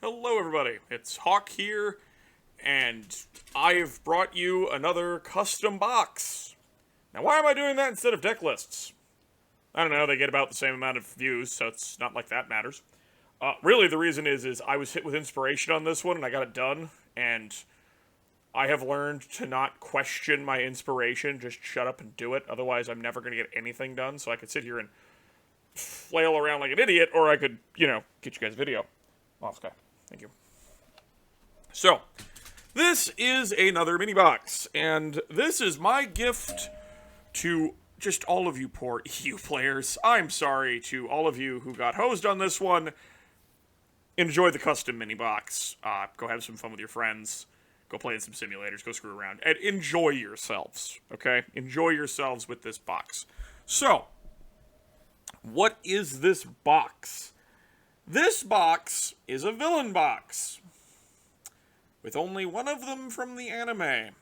Hello everybody, it's Hawk here, and I have brought you another custom box. Now why am I doing that instead of deck lists? I don't know, they get about the same amount of views, so it's not like that matters. Really the reason is I was hit with inspiration on this one and I got it done, and I have learned to not question my inspiration, just shut up and do it, otherwise I'm never going to get anything done, so I could sit here and flail around like an idiot, or I could, get you guys a video. Oh, okay. Thank you. So, this is another mini box, and this is my gift to just all of you poor EU players. I'm sorry to all of you who got hosed on this one. Enjoy the custom mini box. Go have some fun with your friends. Go play in some simulators. Go screw around. And enjoy yourselves, okay? Enjoy yourselves with this box. So, what is this box? This box is a villain box, with only one of them from the anime.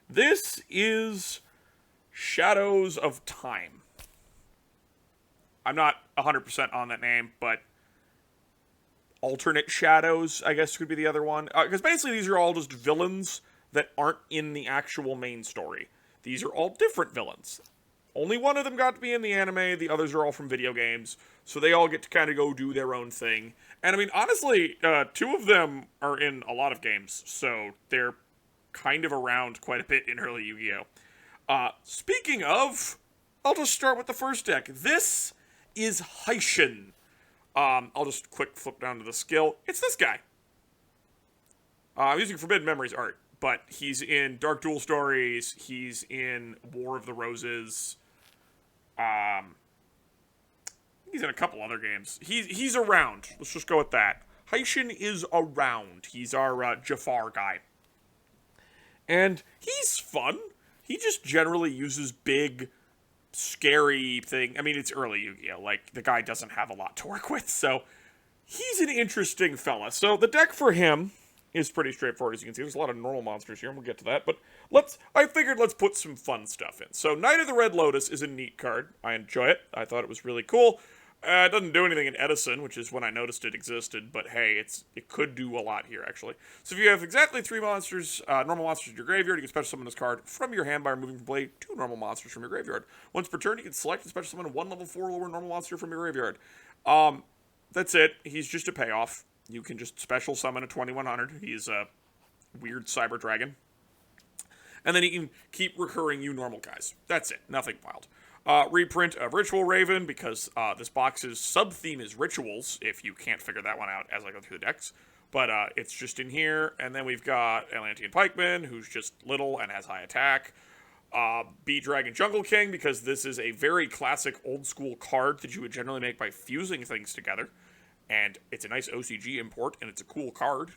This is Shadows of Time. I'm not 100% on that name, but Alternate Shadows, I guess, could be the other one. Because basically these are all just villains that aren't in the actual main story. These are all different villains. Only one of them got to be in the anime, the others are all from video games, so they all get to kind of go do their own thing. And I mean, honestly, two of them are in a lot of games, so they're kind of around quite a bit in early Yu-Gi-Oh! Speaking of, I'll just start with the first deck. This is Heishin. I'll just quick flip down to the skill. It's this guy. I'm using Forbidden Memories art, but he's in Dark Duel Stories, he's in War of the Roses, he's in a couple other games. He's around. Let's just go with that. Heishin is around. He's our Jafar guy. And he's fun. He just generally uses big, scary thing. I mean, it's early Yu-Gi-Oh! Like, the guy doesn't have a lot to work with, so he's an interesting fella. So the deck for him is pretty straightforward, as you can see. There's a lot of normal monsters here, and we'll get to that, but I figured let's put some fun stuff in. So Knight of the Red Lotus is a neat card. I enjoy it. I thought it was really cool. It doesn't do anything in Edison, which is when I noticed it existed, but hey, it could do a lot here, actually. So if you have exactly 3 monsters, normal monsters in your graveyard, you can special summon this card from your hand by removing from play 2 normal monsters from your graveyard. Once per turn, you can select and special summon 1 level 4 lower normal monster from your graveyard. That's it. He's just a payoff. You can just special summon a 2100. He's a weird cyber dragon. And then he can keep recurring you normal guys. That's it. Nothing wild. Reprint of Ritual Raven, because this box's sub-theme is rituals, if you can't figure that one out as I go through the decks. But it's just in here. And then we've got Atlantean Pikeman, who's just little and has high attack. B-Dragon Jungle King, because this is a very classic old-school card that you would generally make by fusing things together. And it's a nice OCG import, and it's a cool card.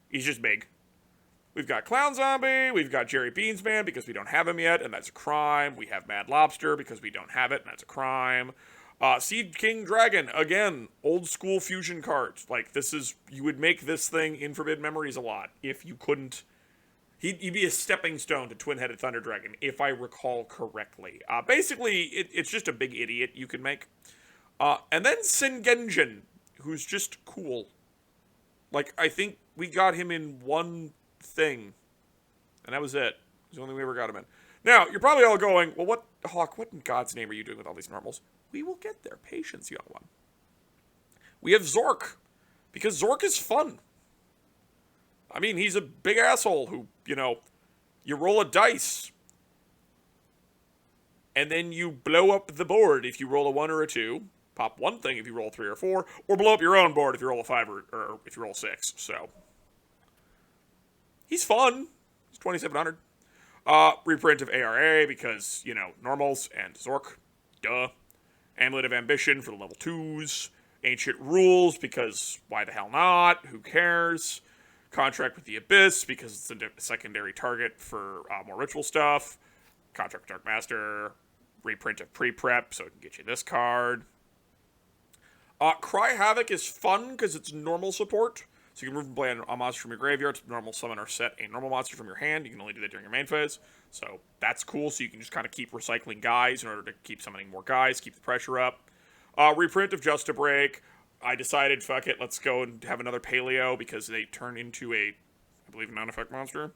He's just big. We've got Clown Zombie, we've got Jerry Beansman, because we don't have him yet, and that's a crime. We have Mad Lobster, because we don't have it, and that's a crime. Seed King Dragon, again, old school fusion cards. Like, you would make this thing in Forbidden Memories a lot, if you couldn't. He'd be a stepping stone to Twin-Headed Thunder Dragon, if I recall correctly. Basically, it's just a big idiot you can make. And then Sengenjin, who's just cool. Like, I think we got him in one thing, and that was it. It was the only way we ever got him in. Now, you're probably all going, well, Hawk, what in God's name are you doing with all these normals? We will get there. Patience, young one. We have Zork, because Zork is fun. I mean, he's a big asshole who, you roll a dice, and then you blow up the board if you roll a 1 or a 2, pop one thing if you roll 3 or 4, or blow up your own board if you roll a 5 or if you roll 6, so. He's fun. He's 2,700. Reprint of ARA, because, normals and Zork. Duh. Amulet of Ambition for the level 2s. Ancient Rules, because why the hell not? Who cares? Contract with the Abyss, because it's a secondary target for more ritual stuff. Contract with Dark Master. Reprint of Pre-Prep, so it can get you this card. Cry Havoc is fun, because it's normal support. So you can remove and play a monster from your graveyard, normal summon or set a normal monster from your hand. You can only do that during your main phase. So that's cool, so you can just kind of keep recycling guys in order to keep summoning more guys, keep the pressure up. Reprint of Just a Break. I decided, fuck it, let's go and have another paleo because they turn into a, I believe, non-effect monster.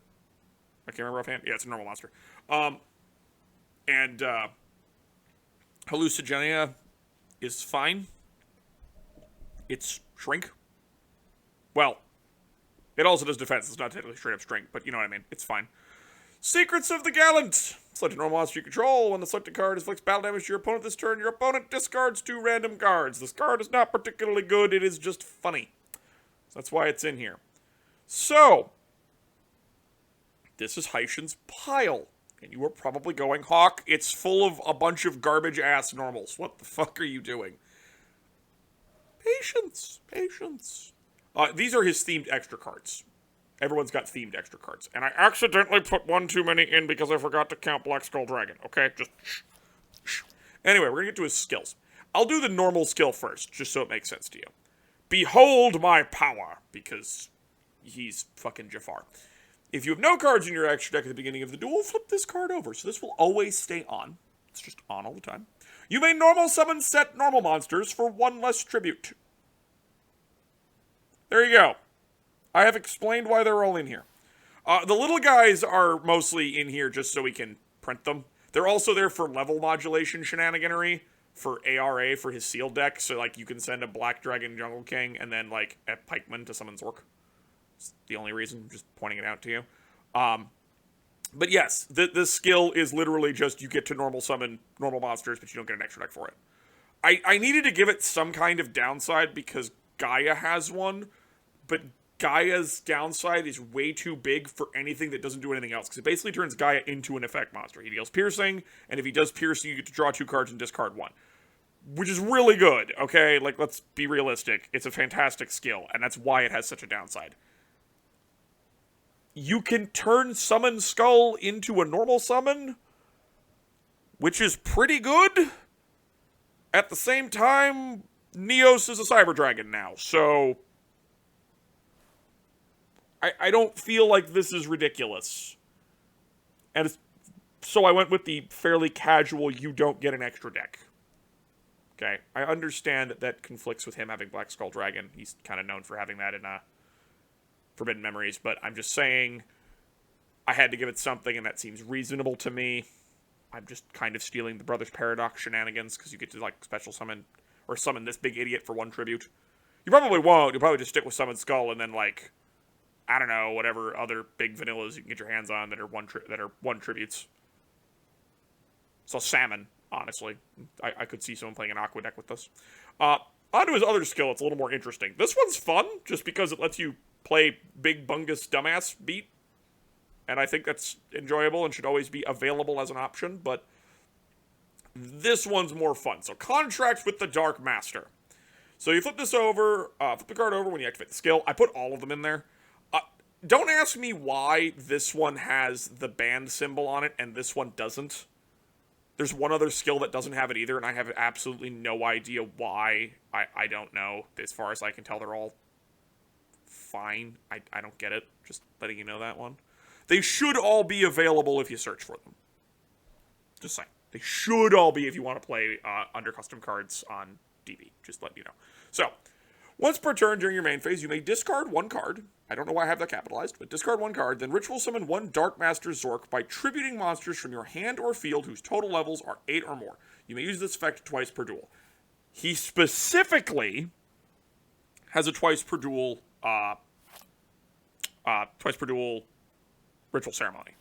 I can't remember offhand. Yeah, it's a normal monster. And Hallucigenia is fine. It's shrink. Well, it also does defense. It's not technically straight up shrink, but you know what I mean. It's fine. Secrets of the Gallant. Select a normal monster you control. When the selected card inflicts battle damage to your opponent this turn, your opponent discards 2 random cards. This card is not particularly good. It is just funny. So that's why it's in here. So, this is Heishin's pile. And you are probably going, Hawk, it's full of a bunch of garbage-ass normals. What the fuck are you doing? Patience. Patience. These are his themed extra cards. Everyone's got themed extra cards. And I accidentally put one too many in because I forgot to count Black Skull Dragon. Okay? Just shh. Anyway, we're going to get to his skills. I'll do the normal skill first, just so it makes sense to you. Behold my power, because he's fucking Jafar. If you have no cards in your extra deck at the beginning of the duel, flip this card over. So this will always stay on. It's just on all the time. You may normal summon set normal monsters for 1 less tribute. There you go. I have explained why they're all in here. The little guys are mostly in here just so we can print them. They're also there for level modulation shenaniganery for ARA for his sealed deck. So, like, you can send a Black Dragon Jungle King and then, like, a Pikeman to summon Zork. It's the only reason, just pointing it out to you. But yes, the skill is literally just you get to normal summon normal monsters, but you don't get an extra deck for it. I needed to give it some kind of downside because Gaia has one, but Gaia's downside is way too big for anything that doesn't do anything else, because it basically turns Gaia into an effect monster. He deals piercing, and if he does piercing, you get to draw 2 cards and discard 1. Which is really good, okay? Like, let's be realistic. It's a fantastic skill, and that's why it has such a downside. You can turn Summon Skull into a normal summon, which is pretty good. At the same time, Neos is a Cyber Dragon now, so I don't feel like this is ridiculous. And so I went with the fairly casual, you don't get an extra deck. Okay, I understand that conflicts with him having Black Skull Dragon. He's kind of known for having that in Forbidden Memories, but I'm just saying I had to give it something, and that seems reasonable to me. I'm just kind of stealing the Brothers Paradox shenanigans, because you get to, like, special summon, or summon this big idiot for 1 tribute. You probably won't. You'll probably just stick with Summon Skull, and then, like, I don't know, whatever other big vanillas you can get your hands on that are one tributes. So Salmon, honestly. I could see someone playing an Aqua deck with this. Onto his other skill, it's a little more interesting. This one's fun, just because it lets you play big bungus dumbass beat. And I think that's enjoyable and should always be available as an option, but this one's more fun. So Contract with the Dark Master. So you flip this over, flip the card over when you activate the skill. I put all of them in there. Don't ask me why this one has the band symbol on it and this one doesn't. There's one other skill that doesn't have it either, and I have absolutely no idea why. I don't know. As far as I can tell, they're all fine. I don't get it. Just letting you know that one. They should all be available if you search for them. Just saying. They should all be if you want to play under custom cards on DB. Just letting you know. So, once per turn during your main phase, you may discard 1 card. I don't know why I have that capitalized, but discard 1 card, then ritual summon 1 Dark Master Zork by tributing monsters from your hand or field whose total levels are 8 or more. You may use this effect twice per duel. He specifically has a twice per duel ritual ceremony.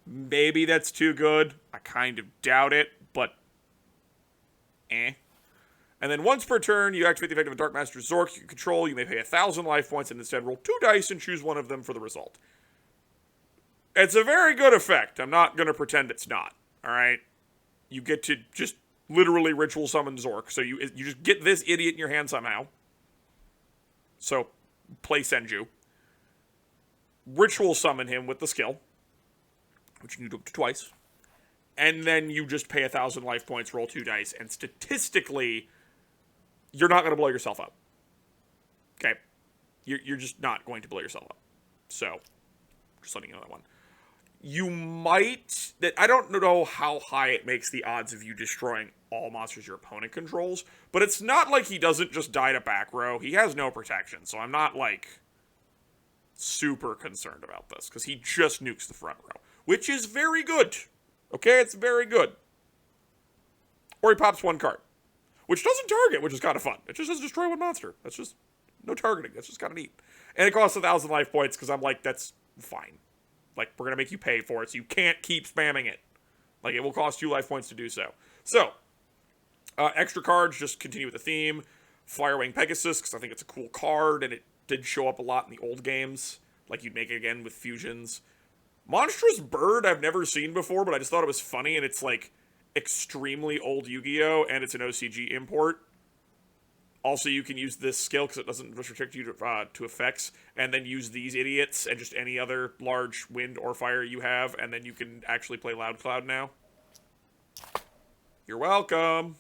Maybe that's too good. I kind of doubt it, but And then once per turn, you activate the effect of a Dark Master Zork you control. You may pay 1,000 life points and instead roll 2 dice and choose one of them for the result. It's a very good effect. I'm not going to pretend it's not. Alright? You get to just literally ritual summon Zork. So you just get this idiot in your hand somehow. So, play Senju. Ritual summon him with the skill, which you can do up to twice. And then you just pay 1,000 life points, roll 2 dice, and statistically, you're not going to blow yourself up. Okay? You're just not going to blow yourself up. So, just letting you know that one. you might... I don't know how high it makes the odds of you destroying all monsters your opponent controls, but it's not like he doesn't just die to back row. He has no protection, so I'm not, like, super concerned about this, because he just nukes the front row, which is very good. Okay, it's very good. Or he pops one card, which doesn't target, which is kind of fun. It just says destroy one monster. That's just no targeting. That's just kind of neat. And it costs 1,000 life points, because I'm like, that's fine. Like, we're going to make you pay for it, so you can't keep spamming it. Like, it will cost you life points to do so. So, extra cards, just continue with the theme. Firewing Pegasus, because I think it's a cool card, and it did show up a lot in the old games. Like, you'd make it again with fusions. Monstrous Bird I've never seen before, but I just thought it was funny, and it's, like, extremely old Yu-Gi-Oh!, and it's an OCG import. Also, you can use this skill, because it doesn't restrict you to effects, and then use these idiots, and just any other large wind or fire you have, and then you can actually play Loud Cloud now. You're welcome!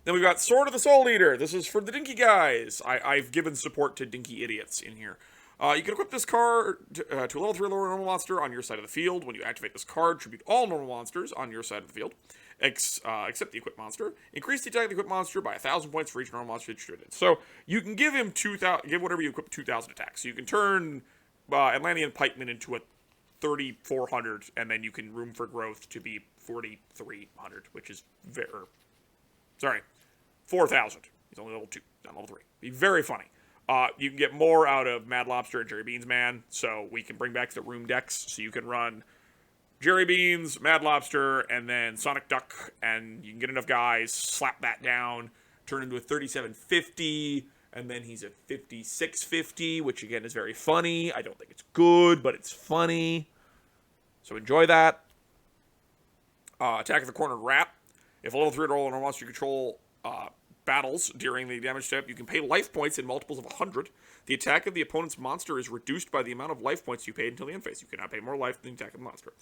Then we've got Sword of the Soul Eater. This is for the Dinky guys. I've given support to Dinky idiots in here. You can equip this card to a level 3 lower normal monster on your side of the field. When you activate this card, tribute all normal monsters on your side of the field, except the equipped monster. Increase the attack of the equipped monster by 1,000 points for each normal monster distributed. So you can give him 2,000, give whatever you equip 2,000 attacks. So you can turn Atlantean Pikeman into a 3,400, and then you can room for growth to be 4,300, which is 4,000. He's only level 2, not level 3. Be very funny. You can get more out of Mad Lobster and Jerry Beans Man, so we can bring back the room decks, so you can run Jerry Beans, Mad Lobster, and then Sonic Duck, and you can get enough guys, slap that down, turn into a 3750, and then he's a 5650, which again is very funny. I don't think it's good, but it's funny. So enjoy that. Attack of the Cornered Rat. If a level 3 roll and monster you control battles during the damage step, you can pay life points in multiples of 100. The attack of the opponent's monster is reduced by the amount of life points you paid until the end phase. You cannot pay more life than the attack of the monster.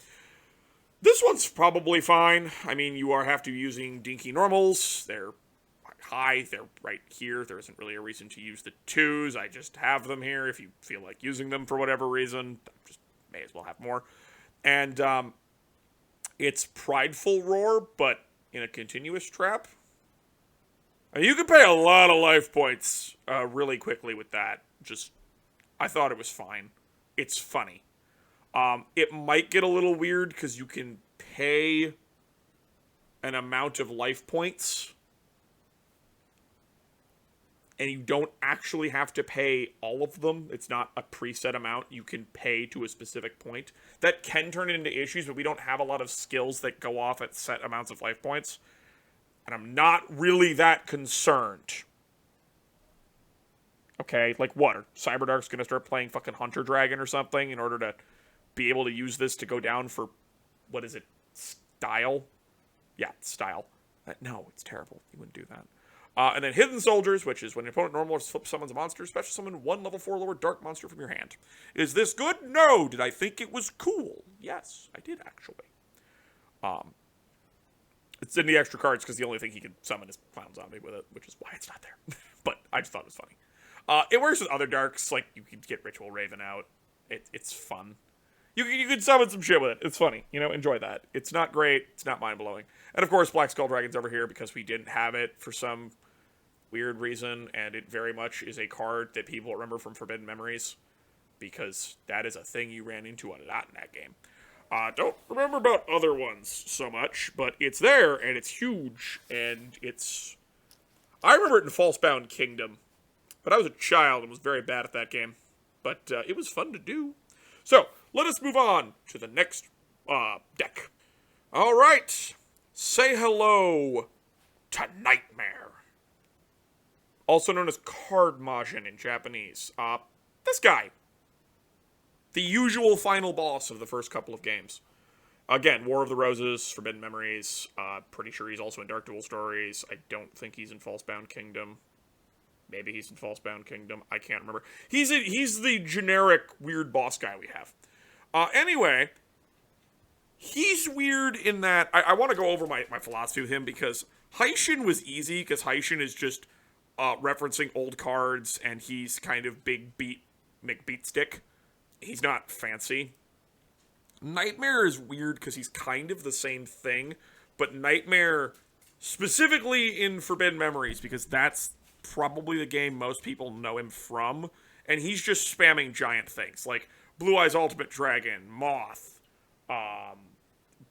This one's probably fine. I mean, you have to be using Dinky normals. They're high. They're right here. There isn't really a reason to use the 2s. I just have them here if you feel like using them for whatever reason. Just may as well have more. And it's Prideful Roar, but in a continuous trap. You can pay a lot of life points really quickly with that. Just, I thought it was fine. It's funny. It might get a little weird because you can pay an amount of life points, and you don't actually have to pay all of them. It's not a preset amount. You can pay to a specific point. That can turn into issues, but we don't have a lot of skills that go off at set amounts of life points. And I'm not really that concerned. Okay, like what? Are Cyberdark's gonna start playing fucking Hunter Dragon or something in order to be able to use this to go down for, what is it, style? Yeah, style. No, it's terrible. You wouldn't do that. And then Hidden Soldiers, which is when your opponent normally flip summons a monster, special summon one level 4 lower dark monster from your hand. Is this good? No. Did I think it was cool? Yes, I did actually. It's in the extra cards because the only thing he can summon is Clown Zombie with it, which is why it's not there. But I just thought it was funny. It works with other darks, like you can get Ritual Raven out. It's fun. You can summon some shit with it. It's funny. You know, enjoy that. It's not great. It's not mind-blowing. And of course, Black Skull Dragon's over here because we didn't have it for some weird reason, and it very much is a card that people remember from Forbidden Memories because that is a thing you ran into a lot in that game. Don't remember about other ones so much, but it's there, and it's huge, and it's... I remember it in Falsebound Kingdom, but I was a child and was very bad at that game. But it was fun to do. So, let us move on to the next deck. All right. Say hello to Nightmare. Also known as Card Majin in Japanese. This guy. The usual final boss of the first couple of games. Again, War of the Roses, Forbidden Memories. Pretty sure he's also in Dark Duel Stories. I don't think he's in Falsebound Kingdom. Maybe he's in Falsebound Kingdom. I can't remember. He's the generic weird boss guy we have. Anyway, he's weird in that... I want to go over my philosophy with him because Heishin was easy because Heishin is just referencing old cards and he's kind of big McBeatstick He's not fancy. Nightmare is weird because he's kind of the same thing, but Nightmare, specifically in Forbidden Memories, because that's probably the game most people know him from, and he's just spamming giant things, like Blue Eyes Ultimate Dragon, Moth,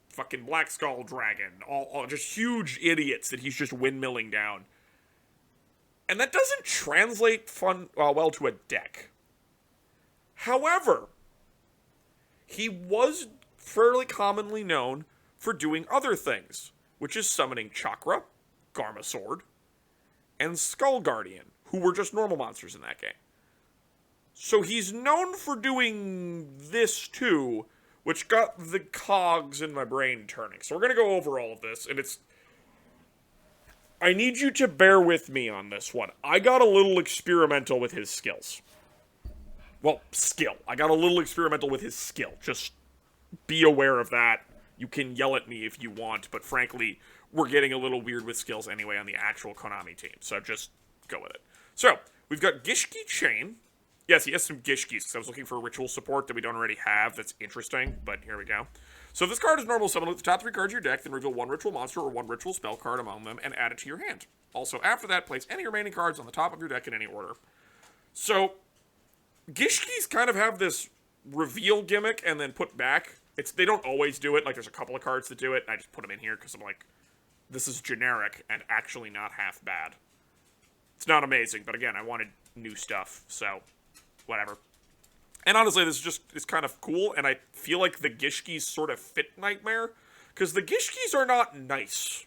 fucking Black Skull Dragon, all just huge idiots that he's just windmilling down. And that doesn't translate well to a deck. However, he was fairly commonly known for doing other things, which is summoning Chakra, Garma Sword, and Skull Guardian, who were just normal monsters in that game. So he's known for doing this too, which got the cogs in my brain turning. So we're going to go over all of this, and I need you to bear with me on this one. I got a little experimental with his skills. Well, skill. I got a little experimental with his skill. Just be aware of that. You can yell at me if you want, but frankly, we're getting a little weird with skills anyway on the actual Konami team, so just go with it. So, we've got Gishki Chain. Yes, he has some Gishkis, because I was looking for ritual support that we don't already have. That's interesting, but here we go. So if this card is normal summon with the top 3 cards of your deck, then reveal 1 ritual monster or 1 ritual spell card among them and add it to your hand. Also, after that, place any remaining cards on the top of your deck in any order. So, Gishkis kind of have this reveal gimmick and then put back. They don't always do it. Like, there's a couple of cards that do it. I just put them in here because I'm like, this is generic and actually not half bad. It's not amazing, but again, I wanted new stuff, so whatever. And honestly, this is kind of cool, and I feel like the Gishkis sort of fit Nightmare, because the Gishkis are not nice.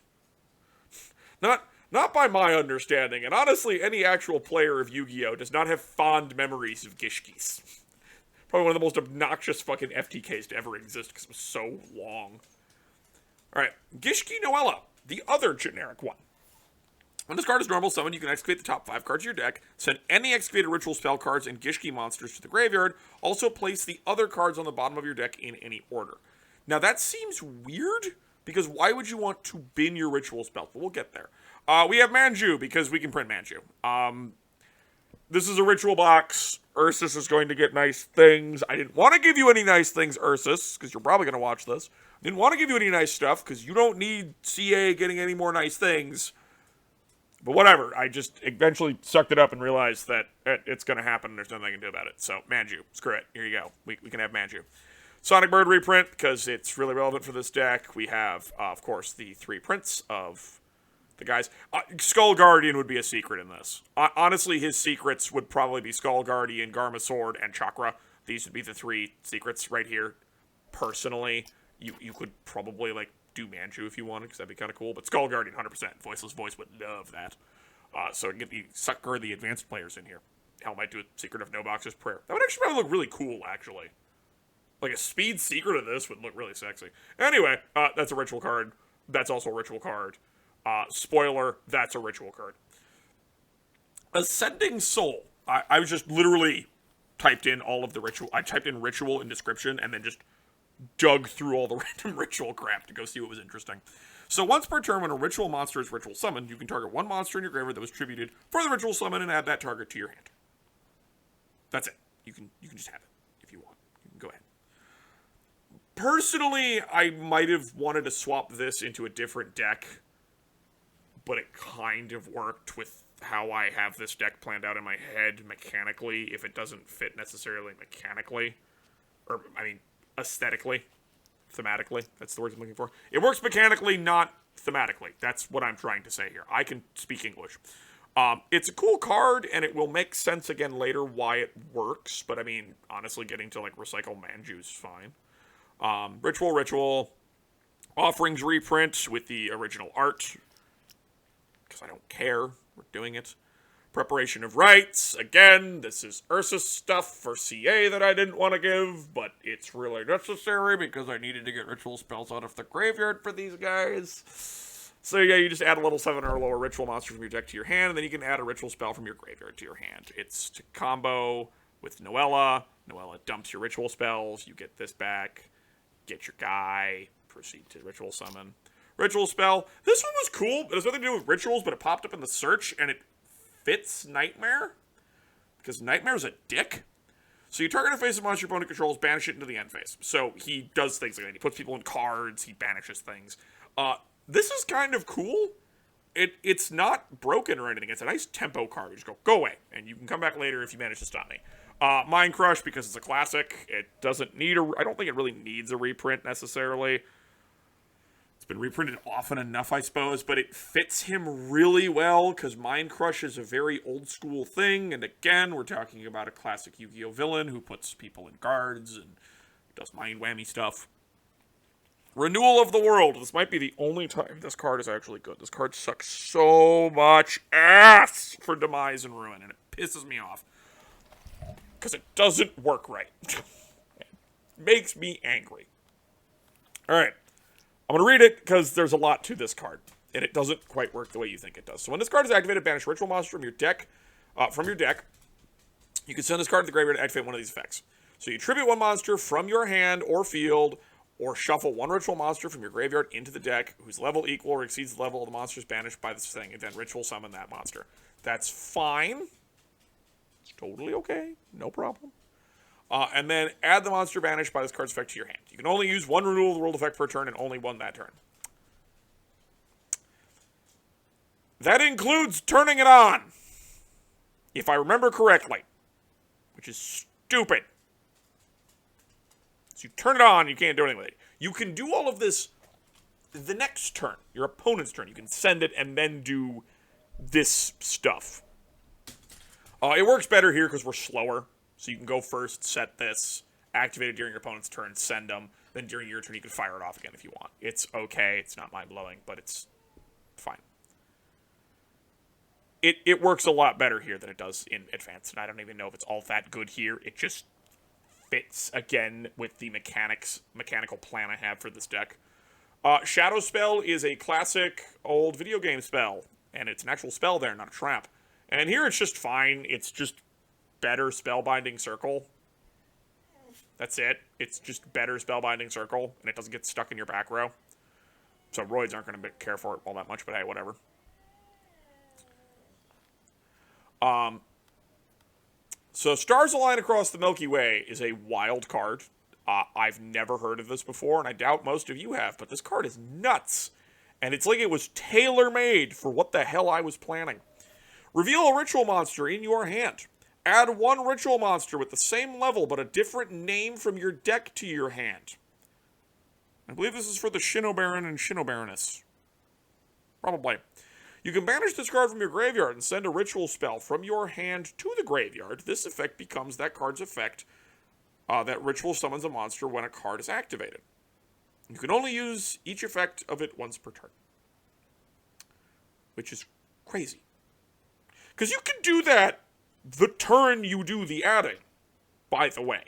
Not by my understanding, and honestly, any actual player of Yu-Gi-Oh! Does not have fond memories of Gishkis. Probably one of the most obnoxious fucking FTKs to ever exist, because it was so long. Alright, Gishki Noella, the other generic one. When this card is normal summon, you can excavate the top 5 cards of your deck, send any excavated ritual spell cards and Gishki monsters to the graveyard, also place the other cards on the bottom of your deck in any order. Now that seems weird, because why would you want to bin your ritual spells? But we'll get there. We have Manju, because we can print Manju. This is a ritual box. Ursus is going to get nice things. I didn't want to give you any nice things, Ursus, because you're probably going to watch this. I didn't want to give you any nice stuff, because you don't need CA getting any more nice things. But whatever, I just eventually sucked it up and realized that it's going to happen and there's nothing I can do about it. So, Manju, screw it. Here you go. We can have Manju. Sonic Bird reprint, because it's really relevant for this deck. We have, of course, the 3 prints of the guys. Skull Guardian would be a secret in this. Honestly, his secrets would probably be Skull Guardian, Garma Sword, and Chakra. These would be the 3 secrets right here. Personally, you could probably, like, do Manju if you wanted, because that'd be kind of cool. But Skull Guardian, 100%. Voiceless Voice would love that. So get the sucker the advanced players in here. Hell, might do a Secret of No Box's Prayer. That would actually probably look really cool, actually. Like a speed secret of this would look really sexy. Anyway, that's a ritual card. That's also a ritual card. Spoiler, that's a ritual card. Ascending Soul. I was just literally typed in all of the ritual. I typed in ritual in description and then just dug through all the random ritual crap to go see what was interesting. So once per turn, when a ritual monster is ritual summoned, you can target 1 monster in your graveyard that was tributed for the ritual summon and add that target to your hand. That's it. You can just have it if you want. You can go ahead. Personally, I might have wanted to swap this into a different deck, but it kind of worked with how I have this deck planned out in my head mechanically, if it doesn't fit necessarily mechanically. Or, I mean, aesthetically. Thematically. That's the word I'm looking for. It works mechanically, not thematically. That's what I'm trying to say here. I can speak English. It's a cool card, and it will make sense again later why it works, but I mean, honestly, getting to, like, recycle Manju's fine. Ritual. Offerings reprint with the original art, because I don't care. We're doing it. Preparation of Rites. Again, this is Ursus stuff for CA that I didn't want to give, but it's really necessary because I needed to get ritual spells out of the graveyard for these guys. So yeah, you just add a level 7 or lower ritual monster from your deck to your hand, and then you can add a ritual spell from your graveyard to your hand. It's to combo with Noella. Noella dumps your ritual spells. You get this back. Get your guy. Proceed to ritual summon. Ritual spell. This one was cool. It has nothing to do with rituals, but it popped up in the search, and it fits Nightmare, because Nightmare's a dick. So you target a face of monster your opponent controls, banish it into the end phase. So he does things like that. He puts people in cards, he banishes things. This is kind of cool. It's not broken or anything. It's a nice tempo card. You just go away, and you can come back later if you manage to stop me. Mind Crush, because it's a classic. It doesn't need I don't think it really needs a reprint necessarily. It's been reprinted often enough, I suppose, but it fits him really well because Mind Crush is a very old school thing. And again, we're talking about a classic Yu-Gi-Oh villain who puts people in guards and does mind whammy stuff. Renewal of the World. This might be the only time this card is actually good. This card sucks so much ass for Demise and Ruin, and it pisses me off. Because it doesn't work right. It makes me angry. Alright. I'm going to read it because there's a lot to this card. And it doesn't quite work the way you think it does. So when this card is activated, banish Ritual Monster from your deck. You can send this card to the graveyard to activate one of these effects. So you tribute one monster from your hand or field, or shuffle one Ritual Monster from your graveyard into the deck whose level equal or exceeds the level of the monsters banished by this thing, and then Ritual Summon that monster. That's fine. It's totally okay. No problem. And then add the monster banished by this card's effect to your hand. You can only use one Renewal of the World effect per turn and only one that turn. That includes turning it on. If I remember correctly. Which is stupid. So you turn it on, you can't do anything with it. You can do all of this the next turn, your opponent's turn. You can send it and then do this stuff. It works better here because we're slower. So you can go first, set this, activate it during your opponent's turn, send them. Then during your turn, you can fire it off again if you want. It's okay. It's not mind-blowing, but it's fine. It works a lot better here than it does in Advanced, and I don't even know if it's all that good here. It just fits, again, with the mechanical plan I have for this deck. Shadow Spell is a classic old video game spell, and it's an actual spell there, not a trap. And here it's just fine. It's just better Spellbinding Circle. That's it. It's just better Spellbinding Circle, and it doesn't get stuck in your back row. So Roids aren't going to care for it all that much, but hey, whatever. So Stars Align Across the Milky Way is a wild card. I've never heard of this before, and I doubt most of you have, but this card is nuts. And it's like it was tailor-made for what the hell I was planning. Reveal a Ritual Monster in your hand. Add one Ritual Monster with the same level but a different name from your deck to your hand. I believe this is for the Shino Baron and Shino Baroness. Probably. You can banish this card from your graveyard and send a ritual spell from your hand to the graveyard. This effect becomes that card's effect that ritual summons a monster when a card is activated. You can only use each effect of it once per turn. Which is crazy. Because you can do that the turn you do the adding, by the way.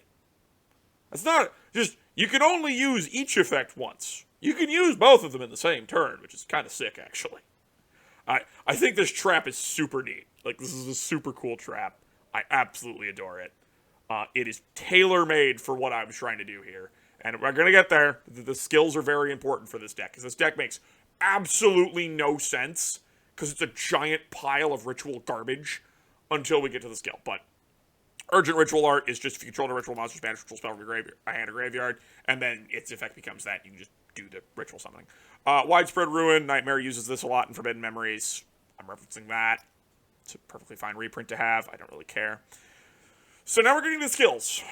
It's not just, you can only use each effect once. You can use both of them in the same turn, which is kind of sick, actually. I think this trap is super neat. Like, this is a super cool trap. I absolutely adore it. It is tailor-made for what I'm trying to do here. And we're going to get there. The skills are very important for this deck, because this deck makes absolutely no sense, because it's a giant pile of ritual garbage until we get to the skill. But Urgent Ritual Art is just if you control the ritual monster, banish ritual spell from your hand or graveyard, and then its effect becomes that. You can just do the ritual summoning. Widespread Ruin, Nightmare uses this a lot in Forbidden Memories. I'm referencing that. It's a perfectly fine reprint to have. I don't really care. So now we're getting to skills.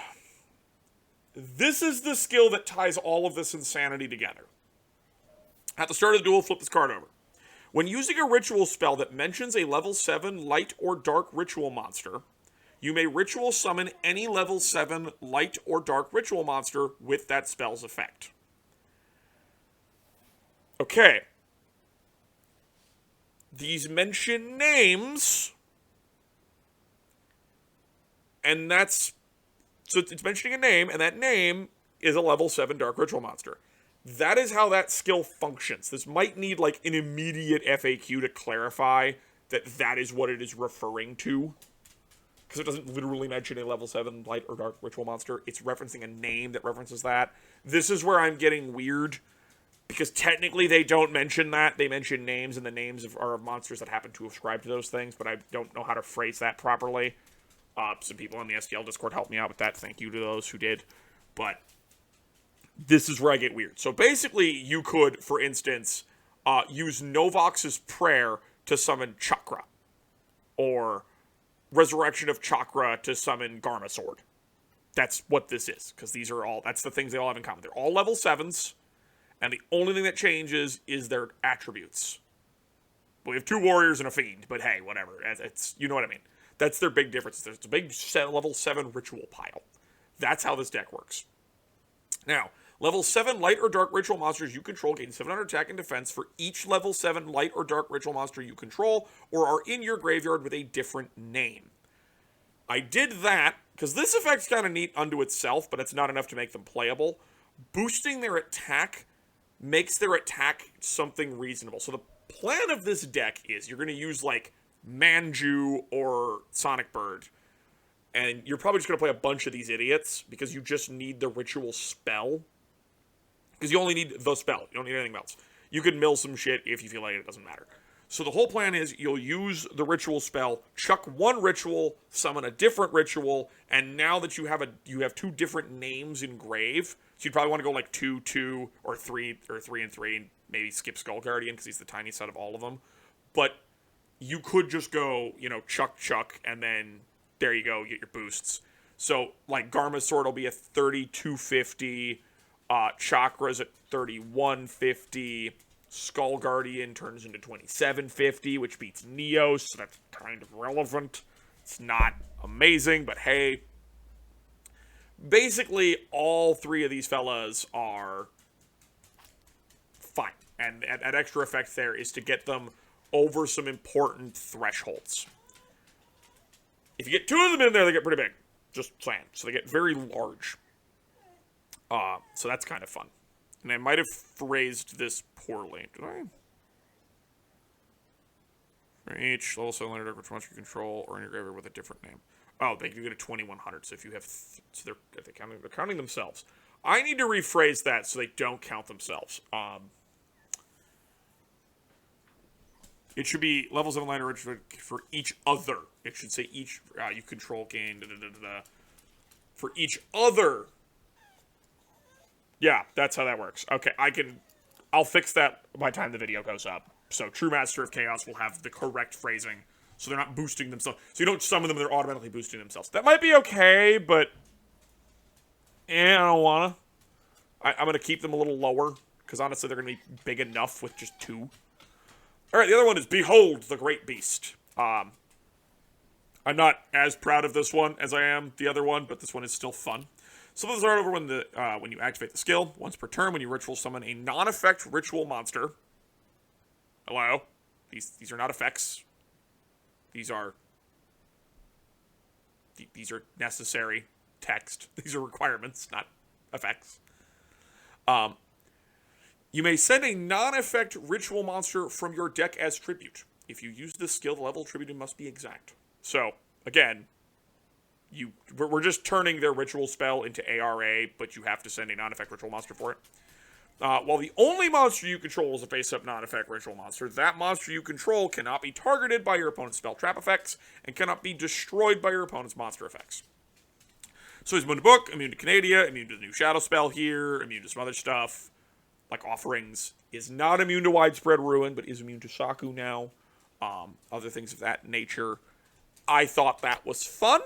This is the skill that ties all of this insanity together. At the start of the duel, flip this card over. When using a ritual spell that mentions a level 7 light or dark ritual monster, you may ritual summon any level 7 light or dark ritual monster with that spell's effect. Okay. These mention names, and that's, so it's mentioning a name, and that name is a level 7 dark ritual monster. That is how that skill functions. This might need, like, an immediate FAQ to clarify that that is what it is referring to. Because it doesn't literally mention a level 7 light or dark ritual monster. It's referencing a name that references that. This is where I'm getting weird. Because technically they don't mention that. They mention names, and the names are monsters that happen to ascribe to those things. But I don't know how to phrase that properly. Some people on the SDL Discord helped me out with that. Thank you to those who did. But this is where I get weird. So basically, you could, for instance, use Novox's Prayer to summon Chakra. Or Resurrection of Chakra to summon Garma Sword. That's what this is. Because these are all, that's the things they all have in common. They're all level 7s. And the only thing that changes is their attributes. We have 2 warriors and a fiend, but hey, whatever. It's, you know what I mean. That's their big difference. There's a big level 7 ritual pile. That's how this deck works. Now, level 7 light or dark ritual monsters you control gain 700 attack and defense for each level 7 light or dark ritual monster you control or are in your graveyard with a different name. I did that because this effect's kind of neat unto itself, but it's not enough to make them playable. Boosting their attack makes their attack something reasonable. So the plan of this deck is you're going to use like Manju or Sonic Bird. And you're probably just going to play a bunch of these idiots because you just need the ritual spell. Because you only need the spell. You don't need anything else. You can mill some shit if you feel like it doesn't matter. So the whole plan is you'll use the ritual spell, chuck one ritual, summon a different ritual, and now that you have 2 different names in grave, so you'd probably want to go like 2-2 or 3 and 3, and maybe skip Skull Guardian because he's the tiniest out of all of them. But you could just go, chuck, and then there you go, get your boosts. So like Garma Sword will be at 3250, Chakra's at 3150. Skull Guardian turns into 2750, which beats Neos, so that's kind of relevant. It's not amazing, but hey. Basically, all 3 of these fellas are fine. And that extra effect there is to get them over some important thresholds. If you get 2 of them in there, they get pretty big. Just saying. So they get very large. So that's kind of fun. And I might have phrased this poorly. Did I? For each level 7 dark which monster you control or in your graveyard with a different name. Oh, they do get a 2100. So if you have, so they're counting themselves. I need to rephrase that so they don't count themselves. It should be level 7 line original for each other. It should say each you control gain. For each other. Yeah, that's how that works. Okay, I'll fix that by the time the video goes up. So True Master of Chaos will have the correct phrasing, so they're not boosting themselves. So you don't summon them, they're automatically boosting themselves. That might be okay, but I don't wanna. I'm gonna keep them a little lower, because honestly they're gonna be big enough with just 2. Alright, the other one is Behold the Great Beast. I'm not as proud of this one as I am the other one, but this one is still fun. So those are over when you activate the skill. Once per turn, when you ritual summon a non-effect ritual monster. Hello? These are not effects. These are necessary text. These are requirements, not effects. You may send a non-effect ritual monster from your deck as tribute. If you use this skill, the level of tribute must be exact. So, again, we're just turning their ritual spell into ARA, but you have to send a non-effect ritual monster for it. While the only monster you control is a face-up non-effect ritual monster, that monster you control cannot be targeted by your opponent's spell trap effects and cannot be destroyed by your opponent's monster effects. So he's immune to Book, immune to Canadia, immune to the new Shadow spell here, immune to some other stuff, like Offerings. Is not immune to Widespread Ruin, but is immune to Saku now. Other things of that nature. I thought that was fun.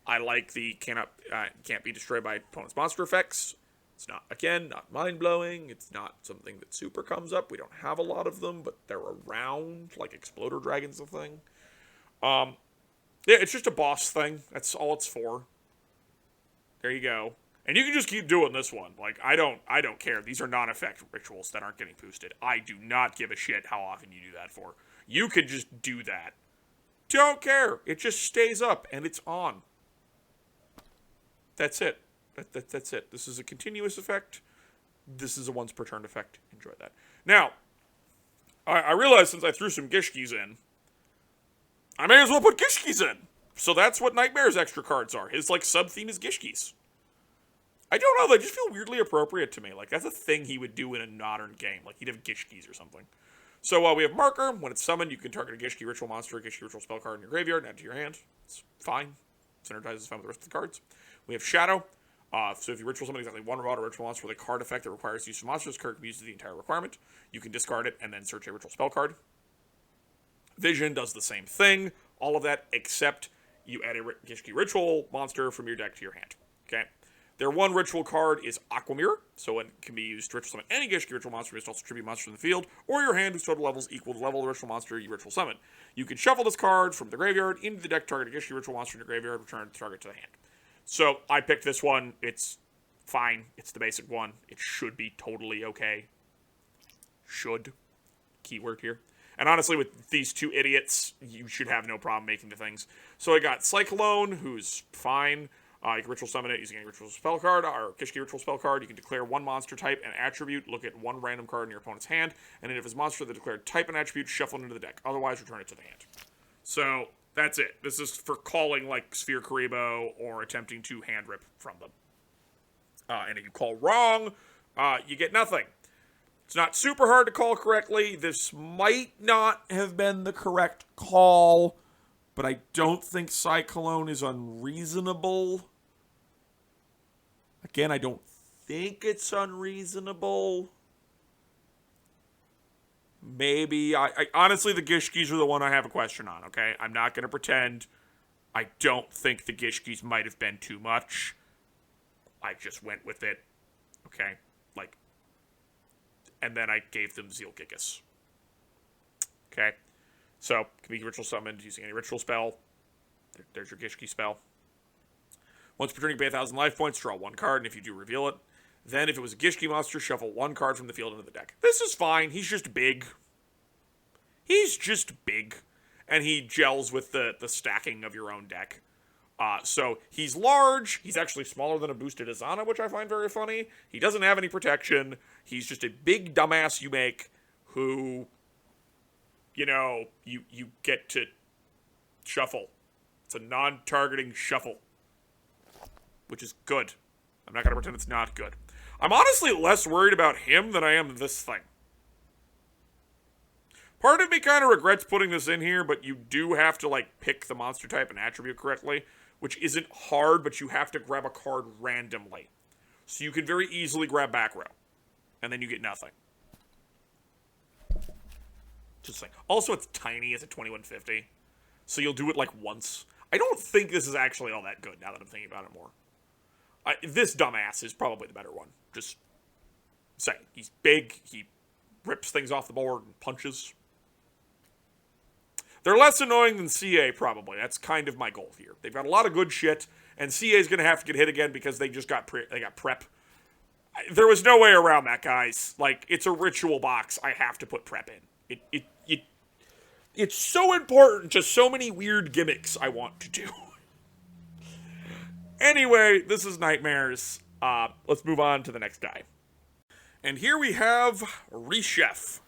I like the can't be destroyed by opponent's monster effects. It's not, again, not mind-blowing. It's not something that super comes up. We don't have a lot of them, but they're around, like Exploder Dragon's a thing. Yeah, it's just a boss thing. That's all it's for. There you go. And you can just keep doing this one. Like, I don't care. These are non-effect rituals that aren't getting boosted. I do not give a shit how often you do that for. You can just do that. Don't care. It just stays up, and it's on. That's it. That's it. This is a continuous effect. This is a once per turn effect. Enjoy that. Now, I realize since I threw some Gishkis in, I may as well put Gishkis in. So that's what Nightmare's extra cards are. His, like, sub-theme is Gishkis. I don't know, they just feel weirdly appropriate to me. Like, that's a thing he would do in a modern game. Like, he'd have Gishkis or something. So, we have Marker. When it's summoned, you can target a Gishki ritual monster, a Gishki ritual spell card in your graveyard and add to your hand. It's fine. synergizes fine with the rest of the cards. We have Shadow. So if you ritual summon exactly one robot or ritual monster with a card effect that requires use of monsters, card can be used the entire requirement. You can discard it and then search a ritual spell card. Vision does the same thing. All of that except you add a Gishki ritual monster from your deck to your hand. Okay. Their one ritual card is Aqua Mirror, so it can be used to ritual summon any Gishki ritual monster, but also tribute monsters in the field, or your hand whose total levels equal the level of the ritual monster you ritual summon. You can shuffle this card from the graveyard into the deck, target a Gishki ritual monster in your graveyard, return the target to the hand. So I picked this one. It's fine. It's the basic one. It should be totally okay. Should. Keyword here. And honestly, with these two idiots, you should have no problem making the things. So I got Cyclone, who's fine. You can ritual summon it using any ritual spell card or Gishki ritual spell card. You can declare one monster type and attribute, look at one random card in your opponent's hand, and then if it's monster the declared type and attribute, shuffle it into the deck. Otherwise, return it to the hand. So that's it. This is for calling like Sphere Karibo or attempting to hand rip from them. And if you call wrong, you get nothing. It's not super hard to call correctly. This might not have been the correct call, but I don't think Cyclone is unreasonable. Again, I don't think it's unreasonable. Maybe. I honestly, the Gishkis are the one I have a question on, okay? I'm not going to pretend. I don't think the Gishkis might have been too much. I just went with it, okay? Like, and then I gave them Zeal Gigas. Okay? So, can be ritual summoned using any ritual spell. There's your Gishki spell. Once per turn, you pay 1,000 life points, draw one card, and if you do, reveal it. Then, if it was a Gishki monster, shuffle one card from the field into the deck. This is fine. He's just big. He's just big. And he gels with the stacking of your own deck. So, he's large. He's actually smaller than a boosted Azana, which I find very funny. He doesn't have any protection. He's just a big dumbass you make who, you know, you get to shuffle. It's a non-targeting shuffle. Which is good. I'm not going to pretend it's not good. I'm honestly less worried about him than I am this thing. Part of me kind of regrets putting this in here, but you do have to, like, pick the monster type and attribute correctly, which isn't hard, but you have to grab a card randomly. So you can very easily grab back row, and then you get nothing. Just like, also it's tiny, it's at 2150, so you'll do it, like, once. I don't think this is actually all that good, now that I'm thinking about it more. This dumbass is probably the better one. Just saying. He's big, he rips things off the board and punches. They're less annoying than CA, probably. That's kind of my goal here. They've got a lot of good shit, and CA is going to have to get hit again because they just got prep. There was no way around that, guys. Like, it's a ritual box. I have to put prep in. It's so important to so many weird gimmicks I want to do. Anyway, this is Nightmares. Let's move on to the next guy. And here we have Reshef.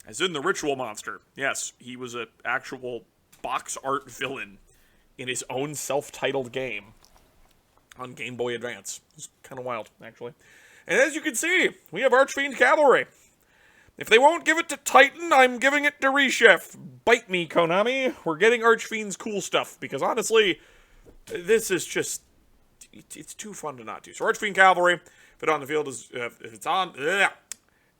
As in the ritual monster. Yes, he was an actual box art villain in his own self-titled game on Game Boy Advance. It's kind of wild, actually. And as you can see, we have Archfiend Cavalry. If they won't give it to Titan, I'm giving it to Reshef. Bite me, Konami. We're getting Archfiend's cool stuff, because honestly, this is just... It's too fun to not do. So Archfiend Cavalry, if it on the field is...